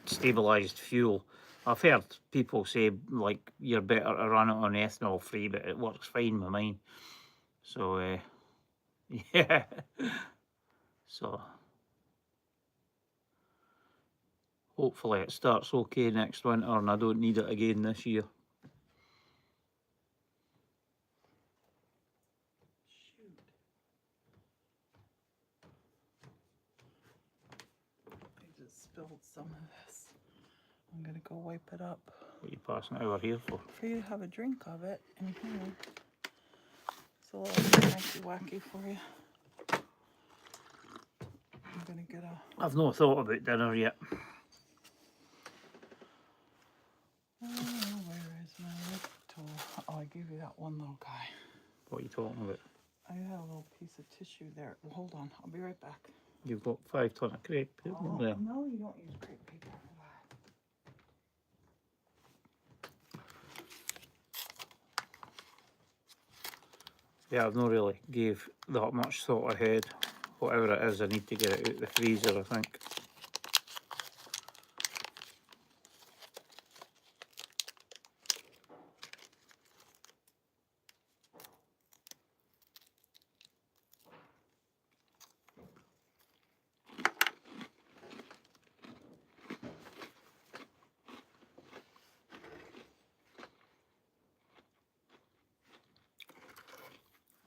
S2: stabilised fuel. I've heard people say like you're better to run it on ethanol free, but it works fine with mine. So yeah. So hopefully it starts okay next winter and I don't need it again this year.
S1: Shoot. I just spilled some of this. I'm gonna go wipe it up.
S2: What are you passing it over here for?
S1: For you to have a drink of it in here. It's a little wacky wacky for you. I'm gonna get a...
S2: I've not thought about dinner yet.
S1: Oh, where is my little... Oh, I gave you that one little guy.
S2: What are you talking about?
S1: I had a little piece of tissue there. Well, hold on, I'll be right back.
S2: You've got 5 ton of crepe
S1: Oh,
S2: there.
S1: no, you don't use crepe paper for that.
S2: Yeah, I've not really gave that much thought ahead. Whatever it is, I need to get it out the freezer, I think.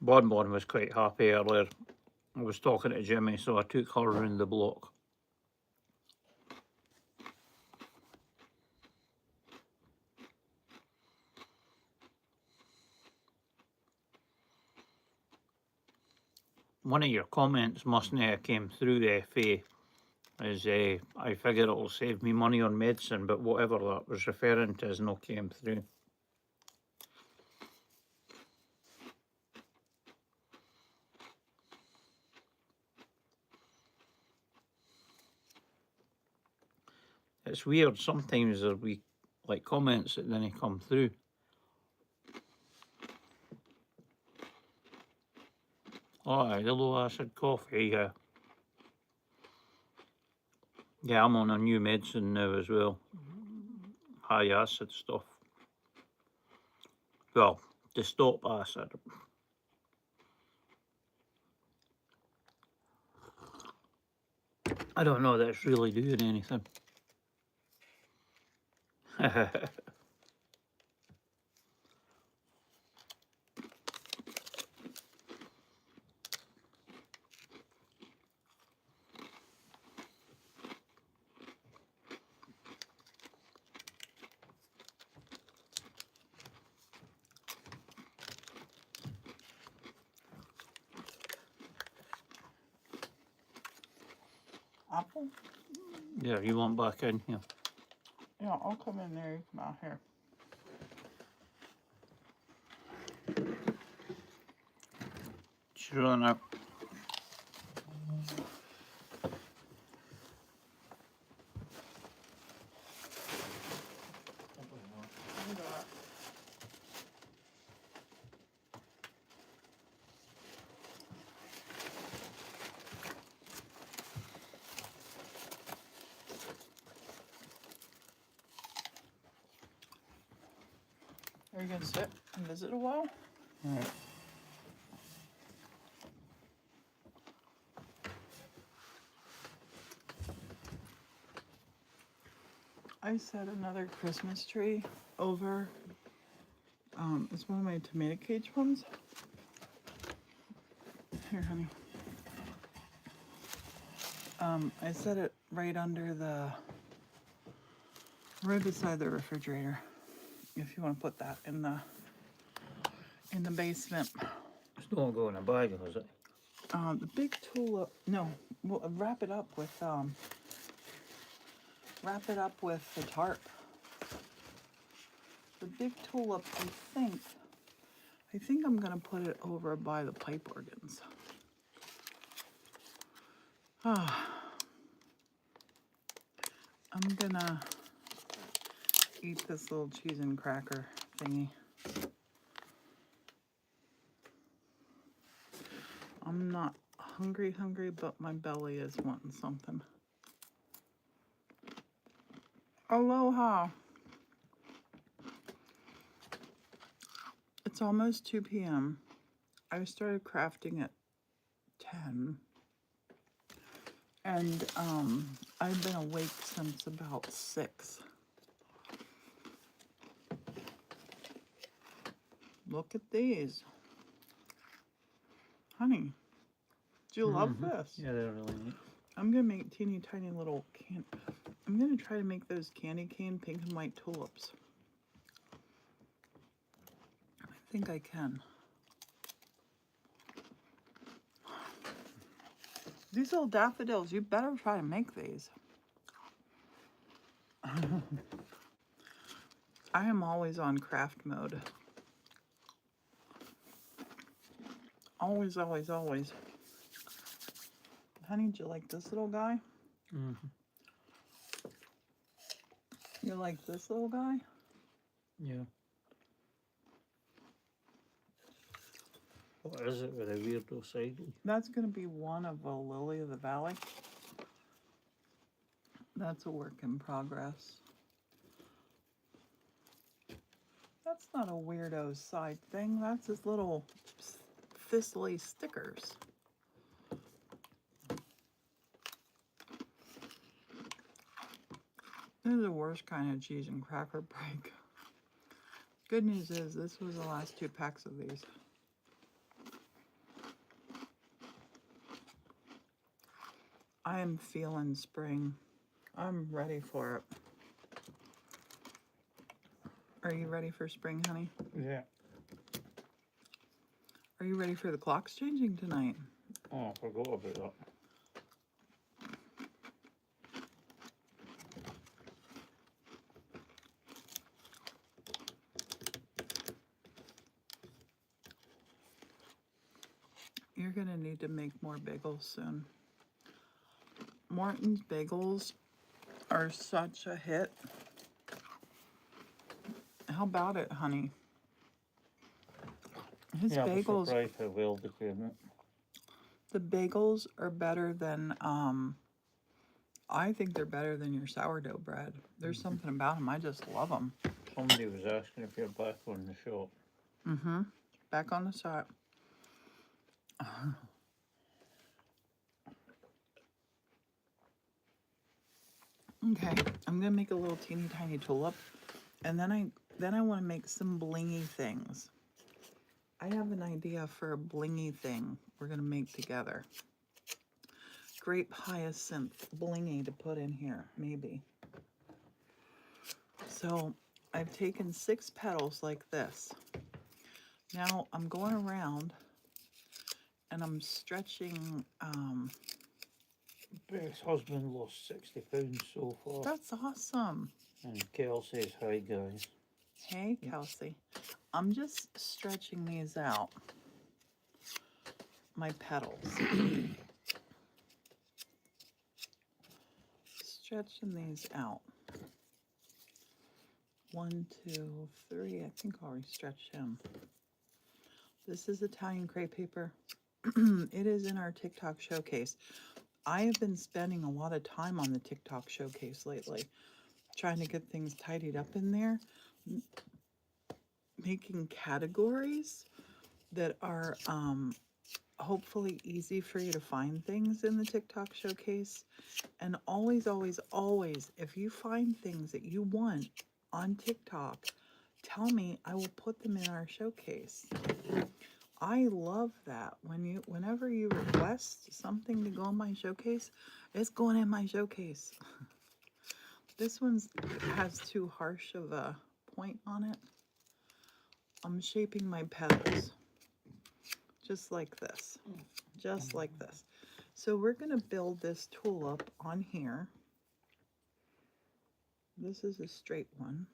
S2: Bon was quite happy earlier. I was talking to Jimmy, so I took her round the block. One of your comments mustn't have came through, FA, is I figure it'll save me money on medicine, but whatever that was referring to has not came through. It's weird, sometimes there'll be like comments that then come through. Oh, the low acid coffee, yeah. Yeah, I'm on a new medicine now as well. High acid stuff. Well, to stop acid. I don't know that it's really doing anything.
S1: Apple?
S2: Yeah, you want back in here?
S1: Yeah, I'll come in there. You come out here.
S2: Sure now.
S1: Are you gonna sit and visit a while?
S2: Right.
S1: I set another Christmas tree over. It's one of my tomato cage ones. Here, honey. I set it right under right beside the refrigerator. If you want to put that in the basement.
S2: It's not going in a bag, is it?
S1: The big tulip. No, we'll wrap it up with the tarp. The big tulip, I think I'm gonna put it over by the pipe organs. I'm gonna eat this little cheese and cracker thingy. I'm not hungry, but my belly is wanting something. Aloha. It's almost 2 p.m. I started crafting at 10. And I've been awake since about 6. Look at these. Honey, do you love this?
S2: Yeah, they're really neat.
S1: I'm going to make teeny tiny little I'm going to try to make those candy cane pink and white tulips. I think I can. These little daffodils, you better try to make these. I am always on craft mode. Always, always, always. Honey, do you like this little guy? You like this little guy?
S2: Yeah. What is it with a weirdo side?
S1: That's going to be one of a lily of the valley. That's a work in progress. That's not a weirdo side thing. That's his little thistly stickers. This is the worst kind of cheese and cracker break. Good news is this was the last 2 packs of these. I am feeling spring. I'm ready for it. Are you ready for spring, honey?
S2: Yeah.
S1: Are you ready for the clocks changing tonight?
S2: Oh, I forgot about that.
S1: You're going to need to make more bagels soon. Morton's bagels are such a hit. How about it, honey? His
S2: Yeah, I was
S1: bagels,
S2: surprised how well they came out.
S1: the bagels are better than, I think they're better than your sourdough bread. There's something about them. I just love them.
S2: Somebody was asking if you're back on the shop.
S1: Back on the side. Okay, I'm gonna make a little teeny tiny tulip, and then I want to make some blingy things. I have an idea for a blingy thing we're gonna make together. Grape hyacinth blingy to put in here, maybe. So I've taken 6 petals like this. Now I'm going around and I'm stretching.
S2: Beth's husband lost 60 pounds so far.
S1: That's awesome.
S2: And Kel says, hi guys.
S1: Hey, Kelsey. I'm just stretching these out. My petals. Stretching these out. 1, 2, 3. I think I already stretched him. This is Italian crepe paper. It is in our TikTok showcase. I have been spending a lot of time on the TikTok showcase lately, trying to get things tidied up in there, making categories that are hopefully easy for you to find things in the TikTok showcase. And always, always, always, if you find things that you want on TikTok, tell me. I will put them in our showcase. I love that. Whenever you request something to go in my showcase, it's going in my showcase. This one has too harsh of a point on it. I'm shaping my petals just like this. Just like this. So we're going to build this tulip on here. This is a straight one.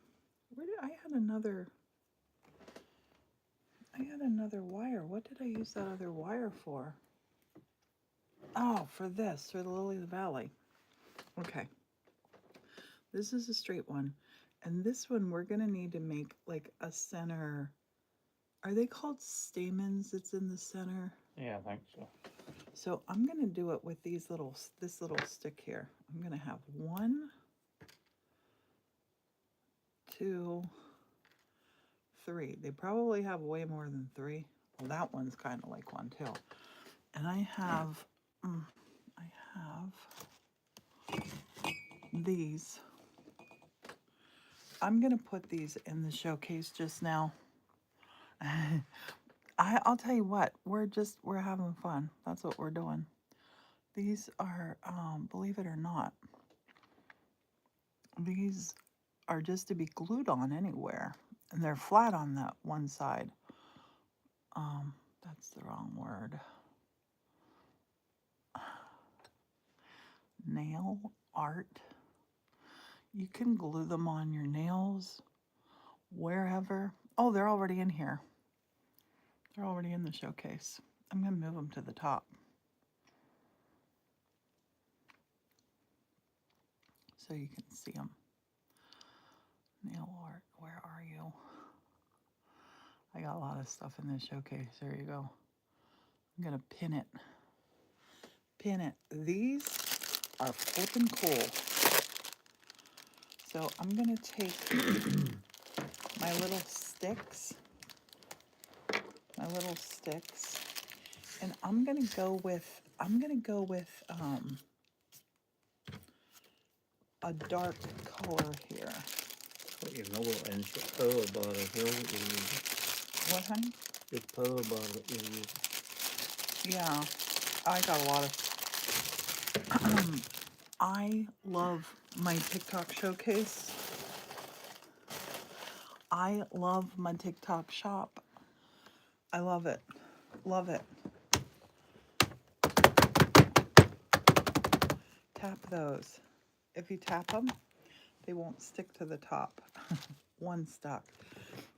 S1: Where did I had another wire. What did I use that other wire for? Oh, for this, for the Lily of the Valley. Okay. This is a straight one. And this one we're going to need to make like a center. Are they called stamens that's in the center?
S2: Yeah, I think so.
S1: So I'm going to do it with this little stick here. I'm going to have 1, 2, 3. They probably have way more than 3. Well, that one's kind of like one too. And I have these. I'm gonna put these in the showcase just now. I'll tell you what, we're having fun. That's what we're doing. These are, believe it or not, these are just to be glued on anywhere. And they're flat on that one side. That's the wrong word. Nail art. You can glue them on your nails, wherever. Oh, they're already in here. They're already in the showcase. I'm going to move them to the top. So you can see them. Nail art, where are you? I got a lot of stuff in this showcase. There you go. I'm going to pin it. Pin it. These are flipping cool. So I'm going to take my little sticks, and I'm going to go with a dark color here.
S2: But you've not got an inch power bar as well that you're using.
S1: What, honey?
S2: The power bar that you're using.
S1: Yeah, I got a lot of... I love my TikTok showcase. I love my TikTok shop. I love it. Love it. Tap those. If you tap them, they won't stick to the top. One stuck.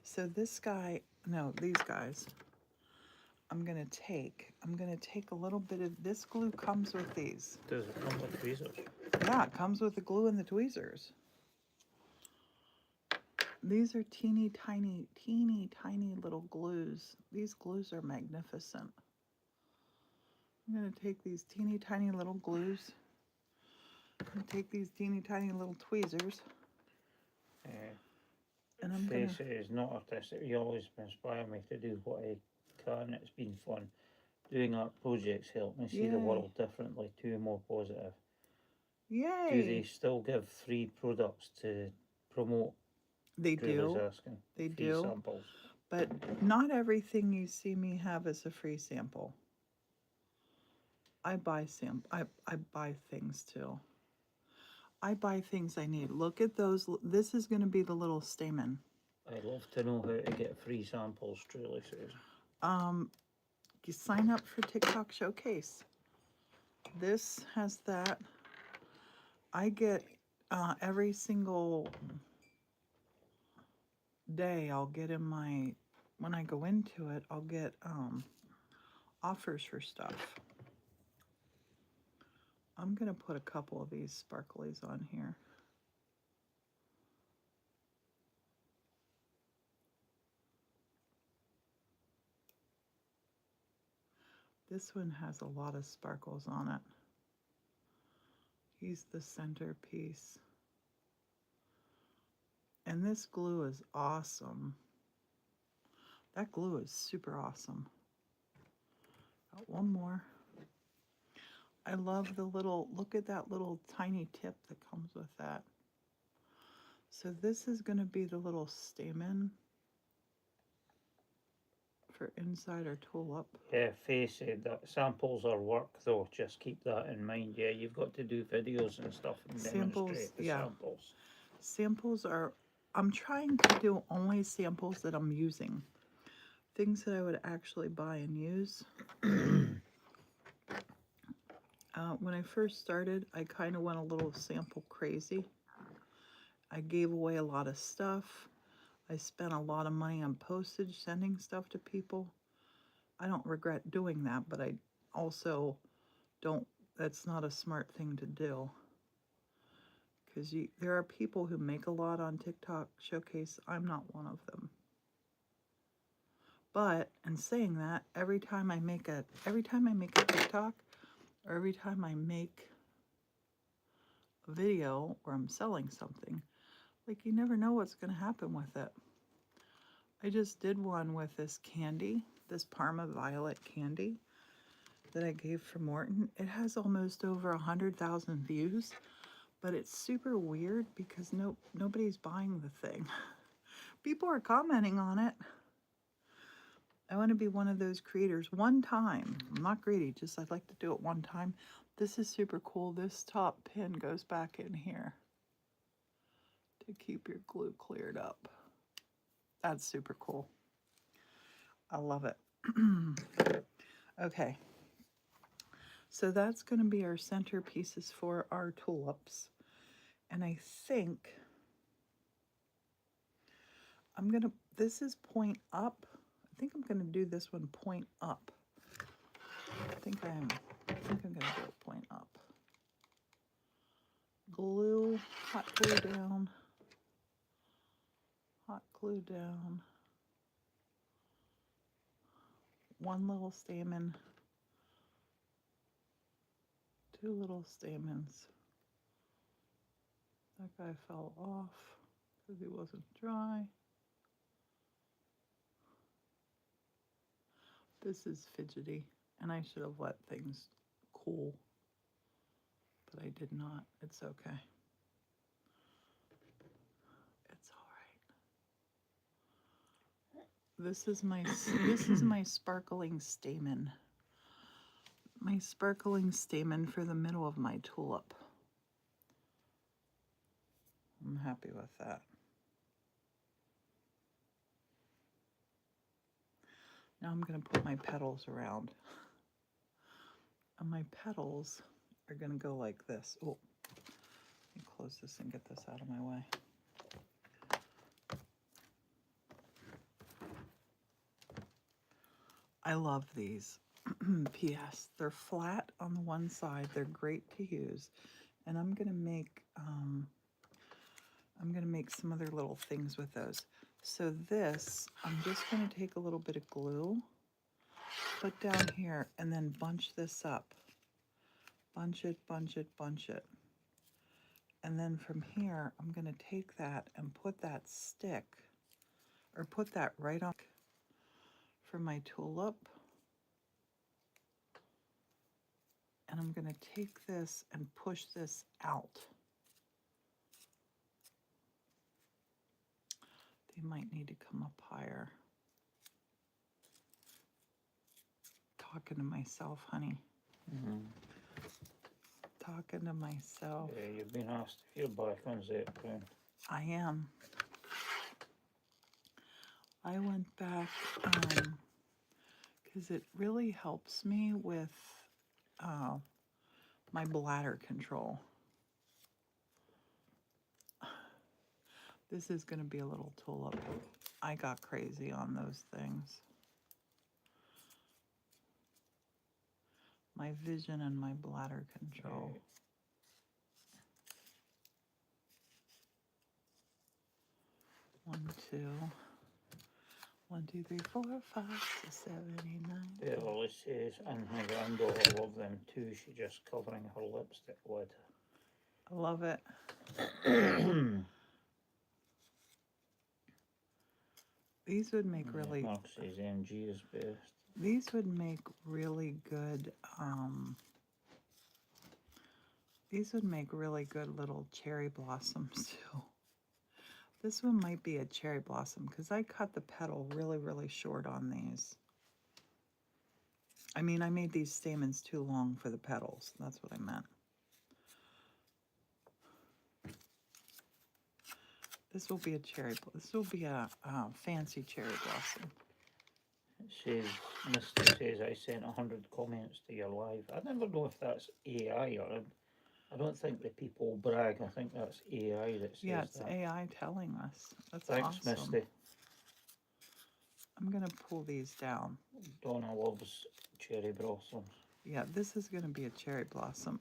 S1: So this guy, no, these guys, I'm gonna take a little bit of this glue. Comes with these.
S2: Does it come with tweezers?
S1: Yeah, it comes with the glue and the tweezers. These are teeny tiny little glues. These glues are magnificent. I'm gonna take these teeny tiny little glues and take these teeny tiny little tweezers. And I'm gonna...
S2: Face is not artistic. You always inspire me to do what I can. It's been fun. Doing art projects help me see the world differently, too, more positive.
S1: Yay!
S2: Do they still give free products to promote?
S1: They do.
S2: Asking.
S1: They
S2: free
S1: do.
S2: Samples.
S1: But not everything you see me have is a free sample. I buy I buy things too. I buy things I need. Look at those. This is going to be the little stamen.
S2: I love to know how to get free samples, truly, Susan.
S1: You sign up for TikTok Showcase. This has that. I get every single day, I'll get in my, when I go into it, I'll get offers for stuff. I'm going to put a couple of these sparklies on here. This one has a lot of sparkles on it. He's the centerpiece. And this glue is awesome. That glue is super awesome. Got one more. I love the little, look at that little tiny tip that comes with that. So this is going to be the little stamen for inside our tulip.
S2: Yeah, Faye said that samples are work though, just keep that in mind. Yeah, you've got to do videos and stuff and demonstrate the samples.
S1: Samples are, I'm trying to do only samples that I'm using. Things that I would actually buy and use. When I first started, I kind of went a little sample crazy. I gave away a lot of stuff. I spent a lot of money on postage, sending stuff to people. I don't regret doing that, but I also don't, that's not a smart thing to do. Because there are people who make a lot on TikTok Showcase. I'm not one of them. But in saying that, every time I make a TikTok, or every time I make a video where I'm selling something, Like, you never know what's going to happen with it. I just did one with this candy, this Parma Violet candy that I gave for Morton. It has almost over 100,000 views, but it's super weird because nobody's buying the thing. People are commenting on it. I want to be one of those creators one time. I'm not greedy, just I'd like to do it one time. This is super cool. This top pin goes back in here to keep your glue cleared up. That's super cool. I love it. Okay. So that's going to be our centerpieces for our tulips. And I think I'm going to, this is point up. I think I'm going to do this one point up. I think I'm going to do it point up. Glue, hot glue down. Hot glue down. One little stamen. Two little stamens. That guy fell off because he wasn't dry. This is fidgety, and I should have let things cool, but I did not. It's okay. It's all right. This is my sparkling stamen. My sparkling stamen for the middle of my tulip. I'm happy with that. Now I'm going to put my petals around. And my petals are going to go like this. Oh, let me close this and get this out of my way. I love these. P.S. They're flat on the one side. They're great to use. And I'm going to make some other little things with those. So this, I'm just going to take a little bit of glue, put down here, and then bunch this up. Bunch it, bunch it, bunch it. And then from here, I'm going to take that and put that stick, or put that right on for my tulip. And I'm going to take this and push this out. They might need to come up higher. Talking to myself, honey.
S2: Mm-hmm.
S1: Talking to myself.
S2: Yeah, you've been asked if you're back on Z-Crown.
S1: I am. I went back because it really helps me with my bladder control. This is going to be a little tulip. I got crazy on those things. My vision and my bladder control.
S2: Yeah.
S1: One, two. 1, 2, 3, 4, 5, 6, 7, 8, 9.
S2: Yeah, well, it says, and my granddaughter loved them too. She's just covering her lipstick with.
S1: I love it. These would make really.
S2: Mark says MG is best.
S1: These would make really good. These would make really good little cherry blossoms too. This one might be a cherry blossom because I cut the petal really, really short on these. I mean, I made these stamens too long for the petals. That's what I meant. This will be a cherry. This will be a fancy cherry blossom.
S2: It says, Misty says, I sent 100 comments to your live. I never know if that's AI or I don't think the people brag. I think that's AI that says that.
S1: Yeah, it's AI telling us. That's
S2: Thanks,
S1: awesome.
S2: Misty.
S1: I'm going to pull these down.
S2: Donna loves cherry blossoms.
S1: Yeah, this is going to be a cherry blossom.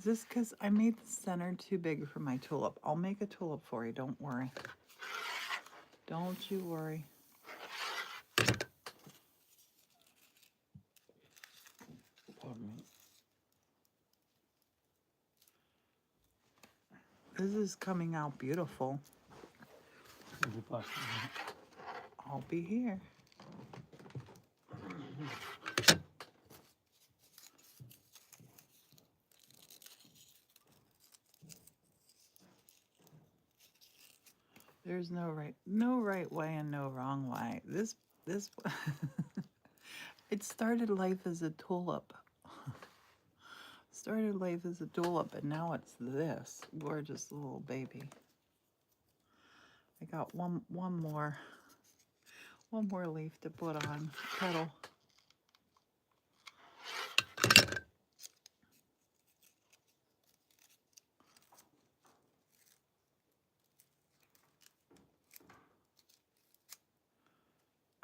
S1: Just because I made the center too big for my tulip. I'll make a tulip for you. Don't worry. Don't you worry.
S2: Pardon me.
S1: This is coming out beautiful. I'll be here. There's no right way and no wrong way. This it started life as a tulip. Started life as a tulip, and now it's this gorgeous little baby. I got one more leaf to put on, petal.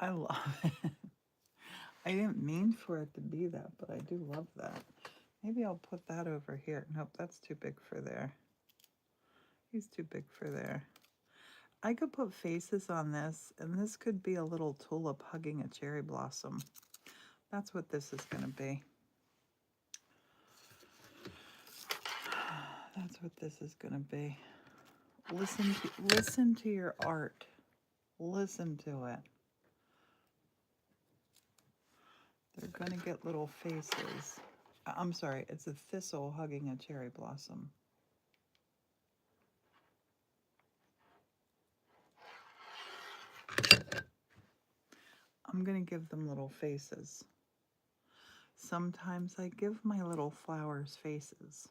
S1: I love it. I didn't mean for it to be that, but I do love that. Maybe I'll put that over here. Nope, that's too big for there. He's too big for there. I could put faces on this, and this could be a little tulip hugging a cherry blossom. That's what this is going to be. That's what this is going to be. Listen to your art. Listen to it. They're going to get little faces. I'm sorry, it's a thistle hugging a cherry blossom. I'm going to give them little faces. Sometimes I give my little flowers faces.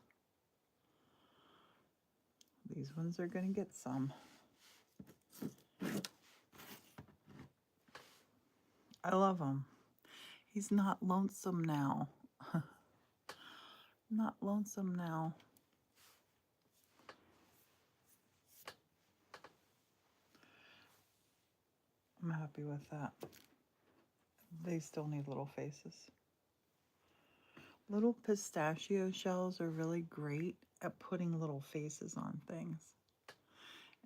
S1: These ones are going to get some. I love him. He's not lonesome now. Not lonesome now. I'm happy with that. They still need little faces. Little pistachio shells are really great at putting little faces on things.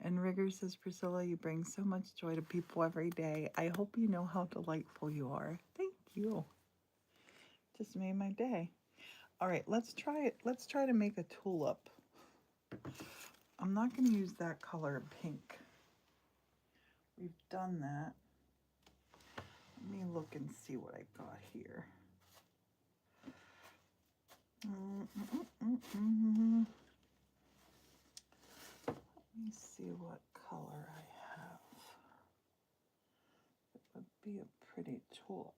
S1: And Rigger says, Priscilla, you bring so much joy to people every day. I hope you know how delightful you are. Thank you. Just made my day. All right, let's try it. Let's try to make a tulip. I'm not going to use that color pink. We've done that. Let me look and see what I got here. Let me see what color I have. It would be a pretty tulip.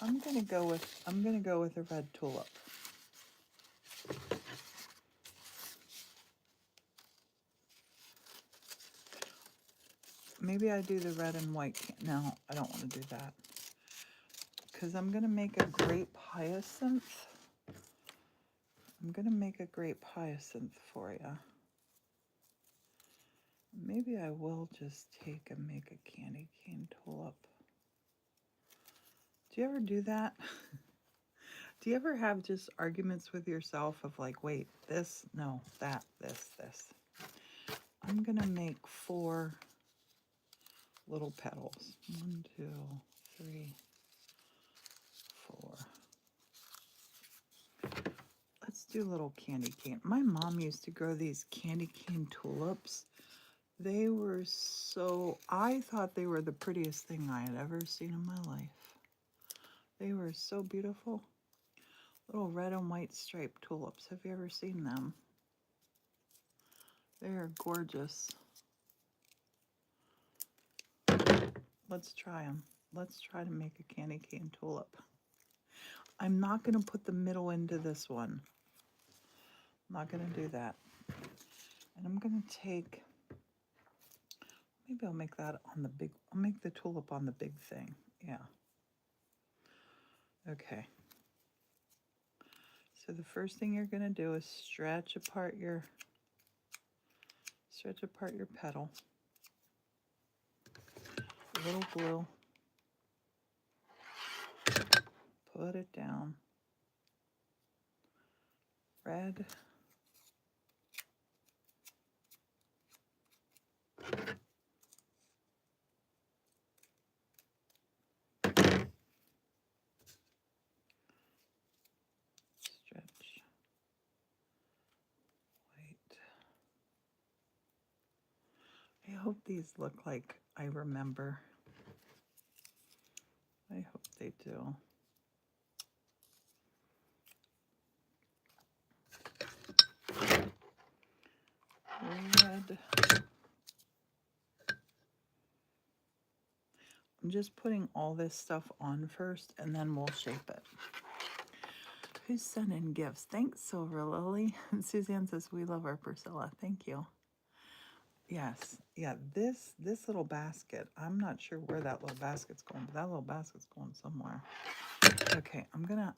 S1: I'm gonna go with a red tulip. Maybe I do the red and white. No, I don't want to do that. Because I'm gonna make a grape hyacinth. I'm gonna make a grape hyacinth for you. Maybe I will just take and make a candy cane tulip. Do you ever do that? Do you ever have just arguments with yourself of like, wait, this, no, that, this. I'm gonna make 4 little petals. 1, 2, 3, 4. Let's do little candy cane. My mom used to grow these candy cane tulips. They were so, I thought they were the prettiest thing I had ever seen in my life. They were so beautiful. Little red and white striped tulips. Have you ever seen them? They're gorgeous. Let's try them. Let's try to make a candy cane tulip. I'm not going to put the middle into this one. I'm not going to do that. And I'm going to take, maybe I'll make that on the big, I'll make the tulip on the big thing. Yeah. Okay. So the first thing you're going to do is stretch apart your petal. A little glue. Put it down. Red. Stretch. hope these look like I remember. I hope they do. Red. I'm just putting all this stuff on first, and then we'll shape it. Who's sending gifts? Thanks, Silver Lily. Suzanne says, we love our Priscilla. Thank you. Yes, yeah, this little basket, I'm not sure where that little basket's going, but that little basket's going somewhere. Okay, I'm gonna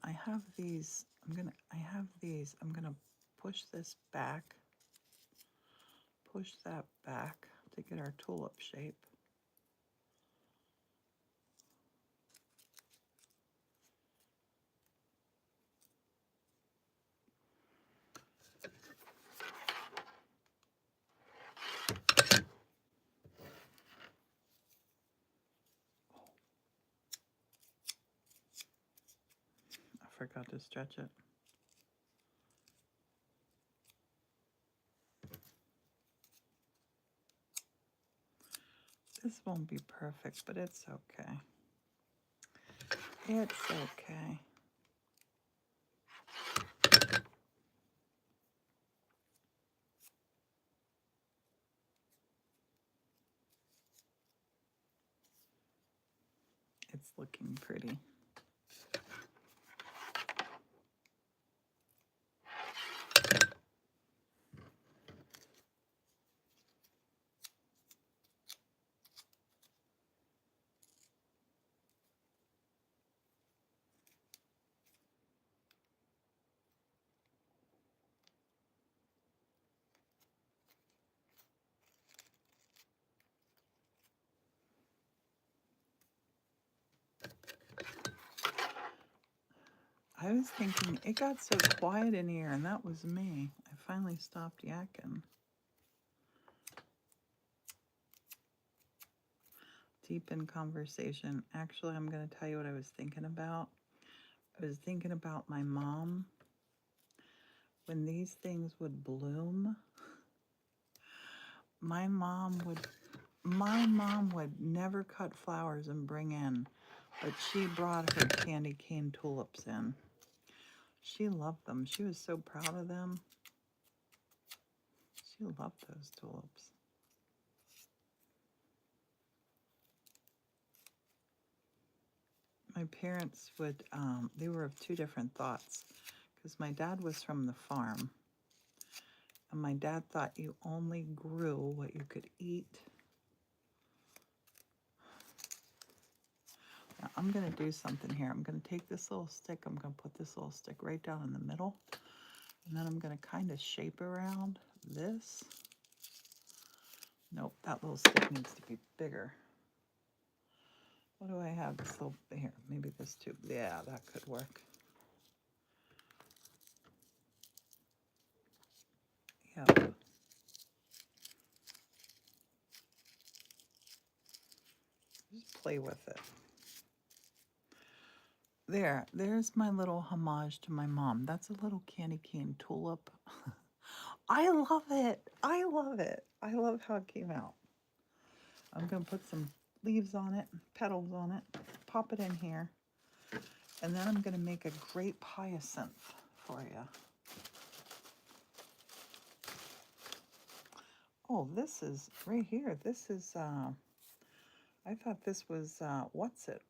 S1: push this back, push that back to get our tulip shape. I forgot to stretch it. This won't be perfect, but it's okay. It's okay. It's looking pretty. I was thinking, it got so quiet in here, and that was me. I finally stopped yakking. Deep in conversation. Actually, I'm going to tell you what I was thinking about. I was thinking about my mom. When these things would bloom, my mom would never cut flowers and bring in, but she brought her candy cane tulips in. She loved them. She was so proud of them. She loved those tulips. My parents would, they were of two different thoughts, because my dad was from the farm, and my dad thought you only grew what you could eat. Now, I'm going to do something here. I'm going to take this little stick, I'm going to put this little stick right down in the middle, and then I'm going to kind of shape around this. Nope, that little stick needs to be bigger. What do I have? This little, here, maybe this too. Yeah, that could work. Yep. Just play with it. There's my little homage to my mom. That's a little candy cane tulip. I love it. I love it. I love how it came out. I'm going to put some leaves on it, petals on it, pop it in here, and then I'm going to make a grape hyacinth for you. Oh, this is right here. This is, I thought this was, what's it?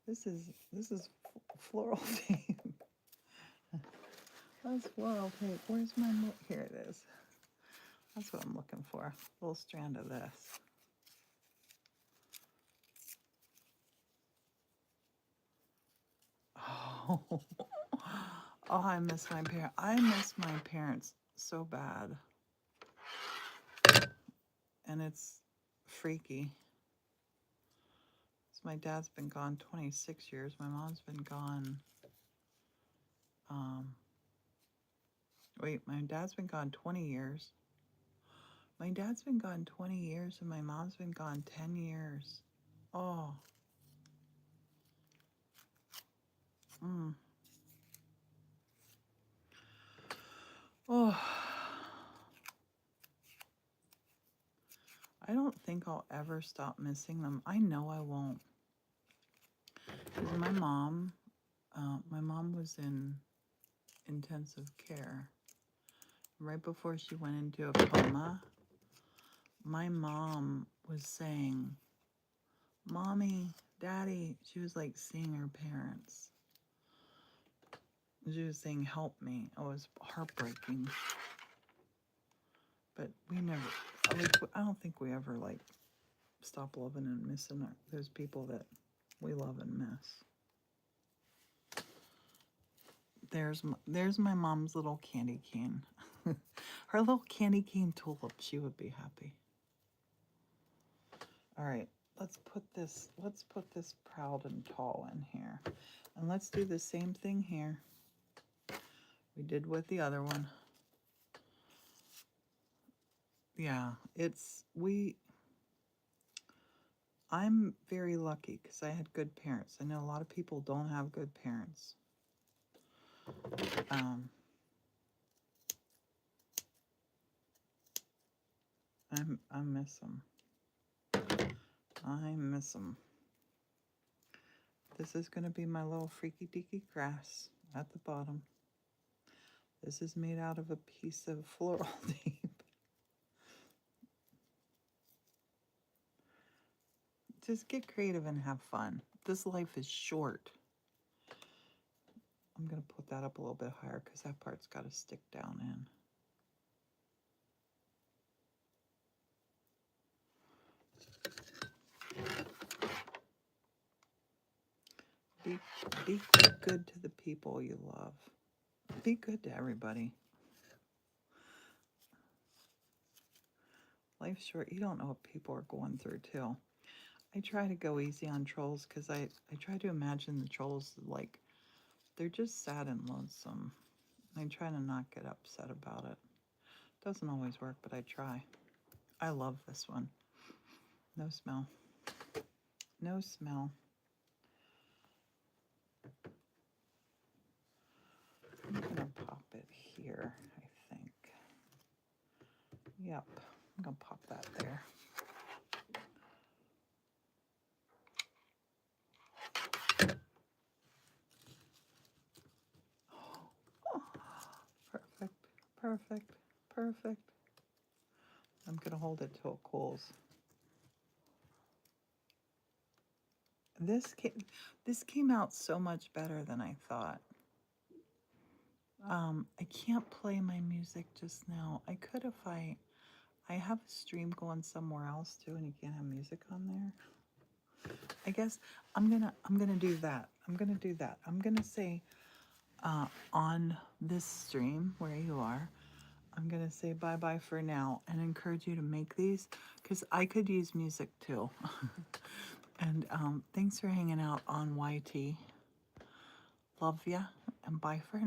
S1: This is floral tape. That's floral tape. Where's my, here it is. That's what I'm looking for. A little strand of this. Oh, oh, I miss my parents. I miss my parents so bad. And it's freaky. My dad's been gone 26 years. My mom's been gone. Wait, my dad's been gone 20 years. My dad's been gone 20 years and my mom's been gone 10 years. Oh. Oh. don't think I'll ever stop missing them. I know I won't. Because my mom was in intensive care. Right before she went into a coma, my mom was saying, Mommy, Daddy, she was like seeing her parents. She was saying, help me. It was heartbreaking. But we never, like, I don't think we ever, like, stop loving and missing those people that we love and miss. There's my mom's little candy cane. Her little candy cane tulip. She would be happy. All right, let's put this proud and tall in here. And let's do the same thing here we did with the other one. Yeah, I'm very lucky because I had good parents. I know a lot of people don't have good parents. I miss them. I miss them. This is going to be my little freaky deaky grass at the bottom. This is made out of a piece of floral tape. Just get creative and have fun. This life is short. I'm going to put that up a little bit higher because that part's got to stick down in. Be good to the people you love. Be good to everybody. Life's short. You don't know what people are going through, too. I try to go easy on trolls because I try to imagine the trolls like they're just sad and lonesome. I try to not get upset about it. Doesn't always work, but I try. I love this one. No smell. No smell. I'm gonna pop it here, I think. Yep, I'm gonna pop that there. Oh, perfect, perfect, perfect. I'm gonna hold it till it cools. This came out so much better than I thought. I can't play my music just now. I could if I have a stream going somewhere else too, and you can't have music on there. I guess I'm gonna do that. I'm gonna say on this stream where you are, I'm gonna say bye-bye for now and encourage you to make these because I could use music too. And thanks for hanging out on YT. Love ya and bye for now.